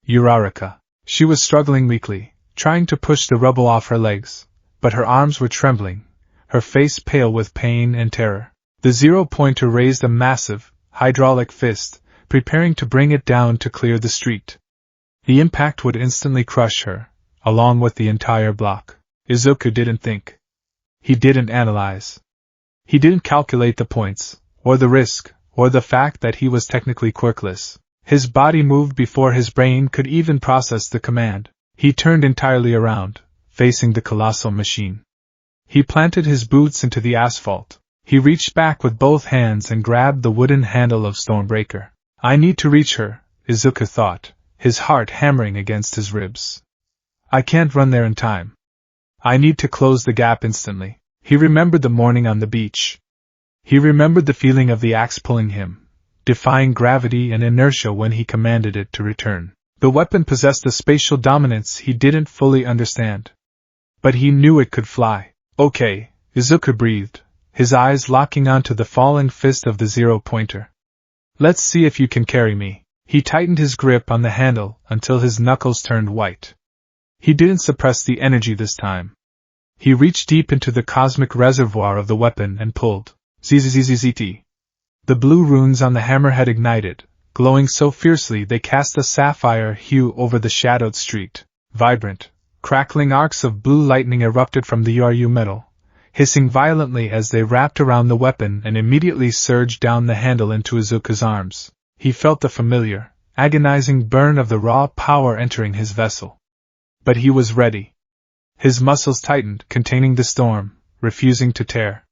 Uraraka. She was struggling weakly, trying to push the rubble off her legs, but her arms were trembling, her face pale with pain and terror. The 0-pointer raised a massive, hydraulic fist, preparing to bring it down to clear the street. The impact would instantly crush her, along with the entire block. Izuku didn't think. He didn't analyze. He didn't calculate the points, or the risk, or the fact that he was technically quirkless. His body moved before his brain could even process the command. He turned entirely around, facing the colossal machine. He planted his boots into the asphalt. He reached back with both hands and grabbed the wooden handle of Stormbreaker. I need to reach her, Izuku thought, his heart hammering against his ribs. I can't run there in time. I need to close the gap instantly. He remembered the morning on the beach. He remembered the feeling of the axe pulling him, defying gravity and inertia when he commanded it to return. The weapon possessed a spatial dominance he didn't fully understand. But he knew it could fly. Okay, Izuku breathed, his eyes locking onto the falling fist of the zero-pointer. Let's see if you can carry me. He tightened his grip on the handle until his knuckles turned white. He didn't suppress the energy this time. He reached deep into the cosmic reservoir of the weapon and pulled. ZZZZZT. The blue runes on the hammerhead ignited, glowing so fiercely they cast a sapphire hue over the shadowed street. Vibrant, crackling arcs of blue lightning erupted from the URU metal, hissing violently as they wrapped around the weapon and immediately surged down the handle into Izuku's arms. He felt the familiar, agonizing burn of the raw power entering his vessel. But he was ready. His muscles tightened, containing the storm, refusing to tear.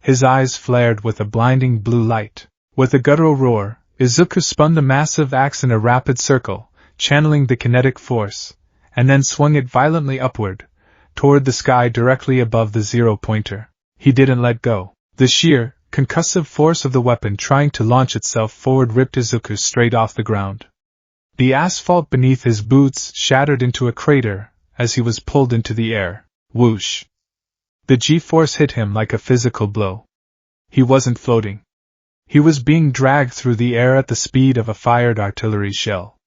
His eyes flared with a blinding blue light. With a guttural roar, Izuku spun the massive axe in a rapid circle, channeling the kinetic force, and then swung it violently upward, toward the sky directly above the zero-pointer. He didn't let go. The sheer, concussive force of the weapon trying to launch itself forward ripped Izuku straight off the ground. The asphalt beneath his boots shattered into a crater as he was pulled into the air. Whoosh! The G-force hit him like a physical blow. He wasn't floating. He was being dragged through the air at the speed of a fired artillery shell.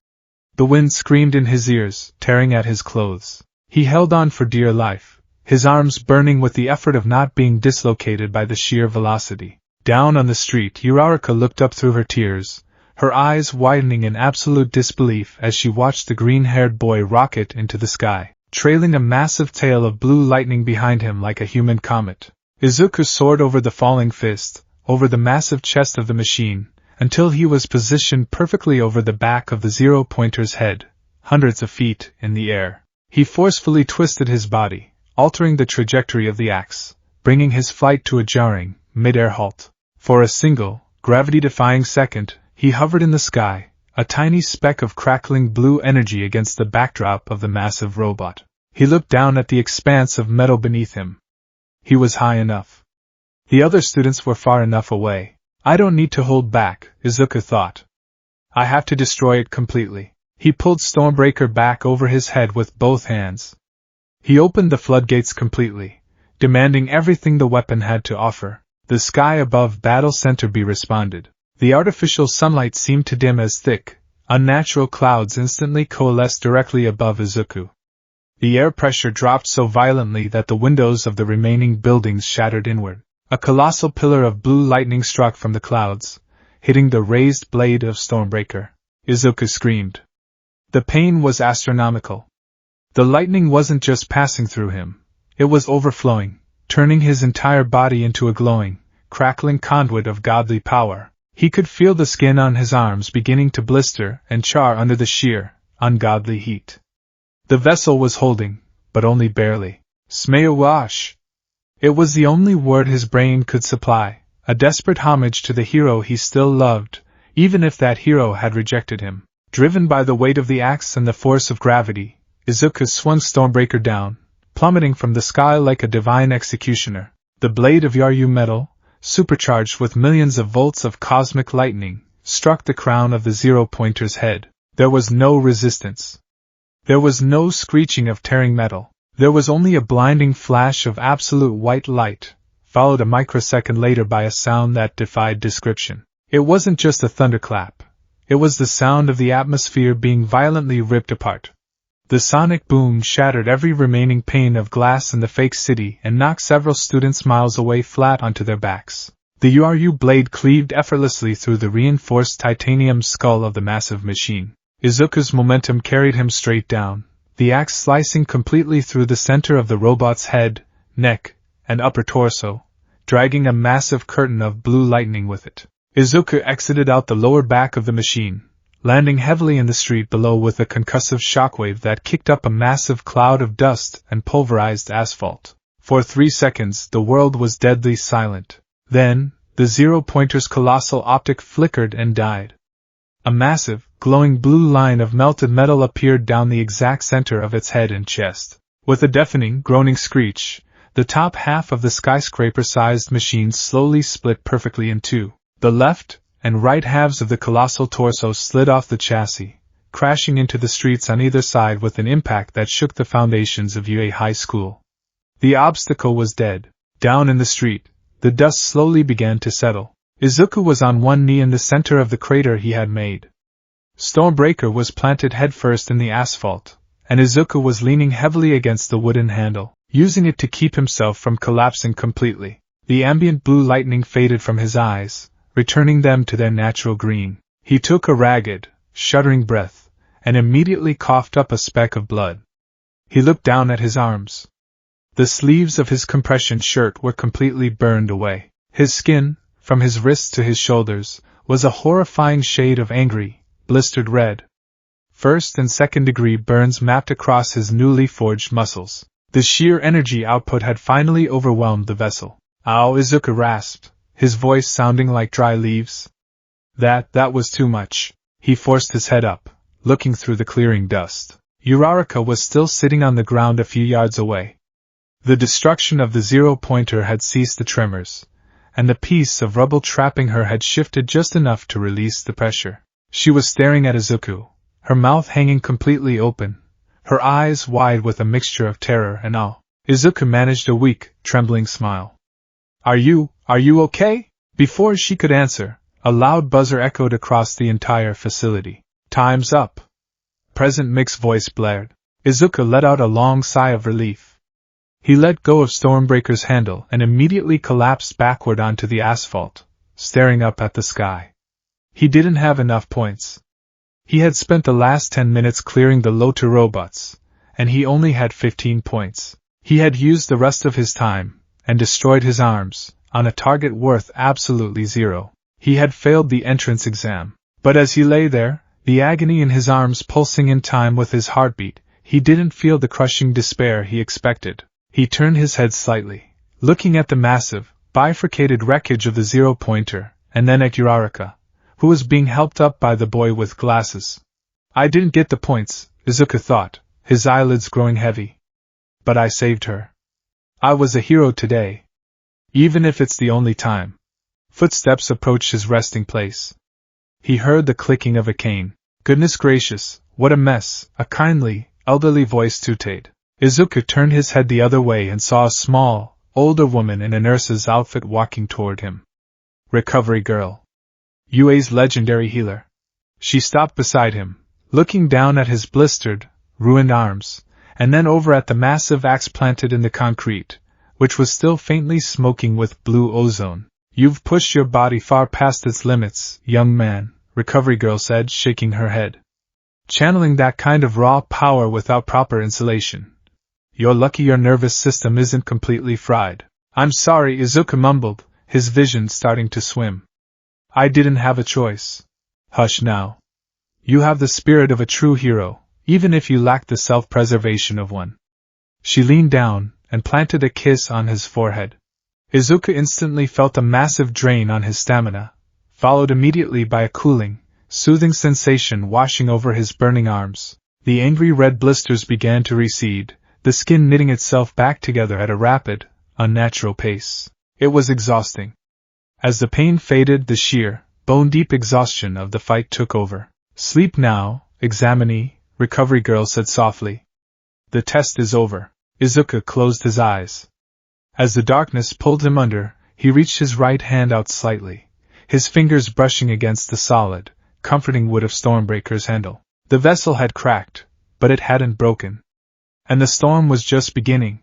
The wind screamed in his ears, tearing at his clothes. He held on for dear life, his arms burning with the effort of not being dislocated by the sheer velocity. Down on the street, Uraraka looked up through her tears, her eyes widening in absolute disbelief as she watched the green-haired boy rocket into the sky, trailing a massive tail of blue lightning behind him like a human comet. Izuku soared over the falling fist, over the massive chest of the machine, until he was positioned perfectly over the back of the zero-pointer's head, hundreds of feet in the air. He forcefully twisted his body, altering the trajectory of the axe, bringing his flight to a jarring, mid-air halt. For a single, gravity-defying second, he hovered in the sky, a tiny speck of crackling blue energy against the backdrop of the massive robot. He looked down at the expanse of metal beneath him. He was high enough. The other students were far enough away. I don't need to hold back, Izuku thought. I have to destroy it completely. He pulled Stormbreaker back over his head with both hands. He opened the floodgates completely, demanding everything the weapon had to offer. The sky above Battle Center B responded. The artificial sunlight seemed to dim as thick, unnatural clouds instantly coalesced directly above Izuku. The air pressure dropped so violently that the windows of the remaining buildings shattered inward. A colossal pillar of blue lightning struck from the clouds, hitting the raised blade of Stormbreaker. Izuku screamed. The pain was astronomical. The lightning wasn't just passing through him, it was overflowing, turning his entire body into a glowing, crackling conduit of godly power. He could feel the skin on his arms beginning to blister and char under the sheer, ungodly heat. The vessel was holding, but only barely. Smayawash! It was the only word his brain could supply, a desperate homage to the hero he still loved, even if that hero had rejected him. Driven by the weight of the axe and the force of gravity, Izuku swung Stormbreaker down, plummeting from the sky like a divine executioner. The blade of Yaru metal, supercharged with millions of volts of cosmic lightning, struck the crown of the zero-pointer's head. There was no resistance. There was no screeching of tearing metal. There was only a blinding flash of absolute white light, followed a microsecond later by a sound that defied description. It wasn't just a thunderclap. It was the sound of the atmosphere being violently ripped apart. The sonic boom shattered every remaining pane of glass in the fake city and knocked several students miles away flat onto their backs. The URU blade cleaved effortlessly through the reinforced titanium skull of the massive machine. Izuku's momentum carried him straight down, the axe slicing completely through the center of the robot's head, neck, and upper torso, dragging a massive curtain of blue lightning with it. Izuku exited out the lower back of the machine, landing heavily in the street below with a concussive shockwave that kicked up a massive cloud of dust and pulverized asphalt. For 3 seconds the world was deadly silent. Then, the zero-pointer's colossal optic flickered and died. A massive, glowing blue line of melted metal appeared down the exact center of its head and chest. With a deafening, groaning screech, the top half of the skyscraper-sized machine slowly split perfectly in two. The left and right halves of the colossal torso slid off the chassis, crashing into the streets on either side with an impact that shook the foundations of UA High School. The obstacle was dead. Down in the street, the dust slowly began to settle. Izuku was on one knee in the center of the crater he had made. Stormbreaker was planted headfirst in the asphalt, and Izuku was leaning heavily against the wooden handle, using it to keep himself from collapsing completely. The ambient blue lightning faded from his eyes, returning them to their natural green. He took a ragged, shuddering breath, and immediately coughed up a speck of blood. He looked down at his arms. The sleeves of his compression shirt were completely burned away. His skin, from his wrists to his shoulders, was a horrifying shade of angry, blistered red. First and second degree burns mapped across his newly forged muscles. The sheer energy output had finally overwhelmed the vessel. "Ow!" Izuku rasped, his voice sounding like dry leaves. That was too much." He forced his head up, looking through the clearing dust. Uraraka was still sitting on the ground a few yards away. The destruction of the zero-pointer had ceased the tremors, and the piece of rubble trapping her had shifted just enough to release the pressure. She was staring at Izuku, her mouth hanging completely open, her eyes wide with a mixture of terror and awe. Izuku managed a weak, trembling smile. Are you okay?" Before she could answer, a loud buzzer echoed across the entire facility. "Time's up!" Present Mick's voice blared. Izuku let out a long sigh of relief. He let go of Stormbreaker's handle and immediately collapsed backward onto the asphalt, staring up at the sky. He didn't have enough points. He had spent the last 10 minutes clearing the Lotu robots, and he only had 15 points. He had used the rest of his time, and destroyed his arms, on a target worth absolutely zero. He had failed the entrance exam. But as he lay there, the agony in his arms pulsing in time with his heartbeat, he didn't feel the crushing despair he expected. He turned his head slightly, looking at the massive, bifurcated wreckage of the zero-pointer, and then at Uraraka, who was being helped up by the boy with glasses. "I didn't get the points," Izuku thought, his eyelids growing heavy. "But I saved her. I was a hero today. Even if it's the only time." Footsteps approached his resting place. He heard the clicking of a cane. "Goodness gracious, what a mess," a kindly, elderly voice tooted. Izuku turned his head the other way and saw a small, older woman in a nurse's outfit walking toward him. Recovery Girl. UA's legendary healer. She stopped beside him, looking down at his blistered, ruined arms, and then over at the massive axe planted in the concrete, which was still faintly smoking with blue ozone. "You've pushed your body far past its limits, young man," Recovery Girl said, shaking her head. "Channeling that kind of raw power without proper insulation. You're lucky your nervous system isn't completely fried." "I'm sorry," Izuku mumbled, his vision starting to swim. "I didn't have a choice." "Hush now. You have the spirit of a true hero, even if you lack the self-preservation of one." She leaned down and planted a kiss on his forehead. Izuku instantly felt a massive drain on his stamina, followed immediately by a cooling, soothing sensation washing over his burning arms. The angry red blisters began to recede, the skin knitting itself back together at a rapid, unnatural pace. It was exhausting. As the pain faded, the sheer, bone-deep exhaustion of the fight took over. "Sleep now, examinee," Recovery Girl said softly. "The test is over." Izuku closed his eyes. As the darkness pulled him under, he reached his right hand out slightly, his fingers brushing against the solid, comforting wood of Stormbreaker's handle. The vessel had cracked, but it hadn't broken. And the storm was just beginning.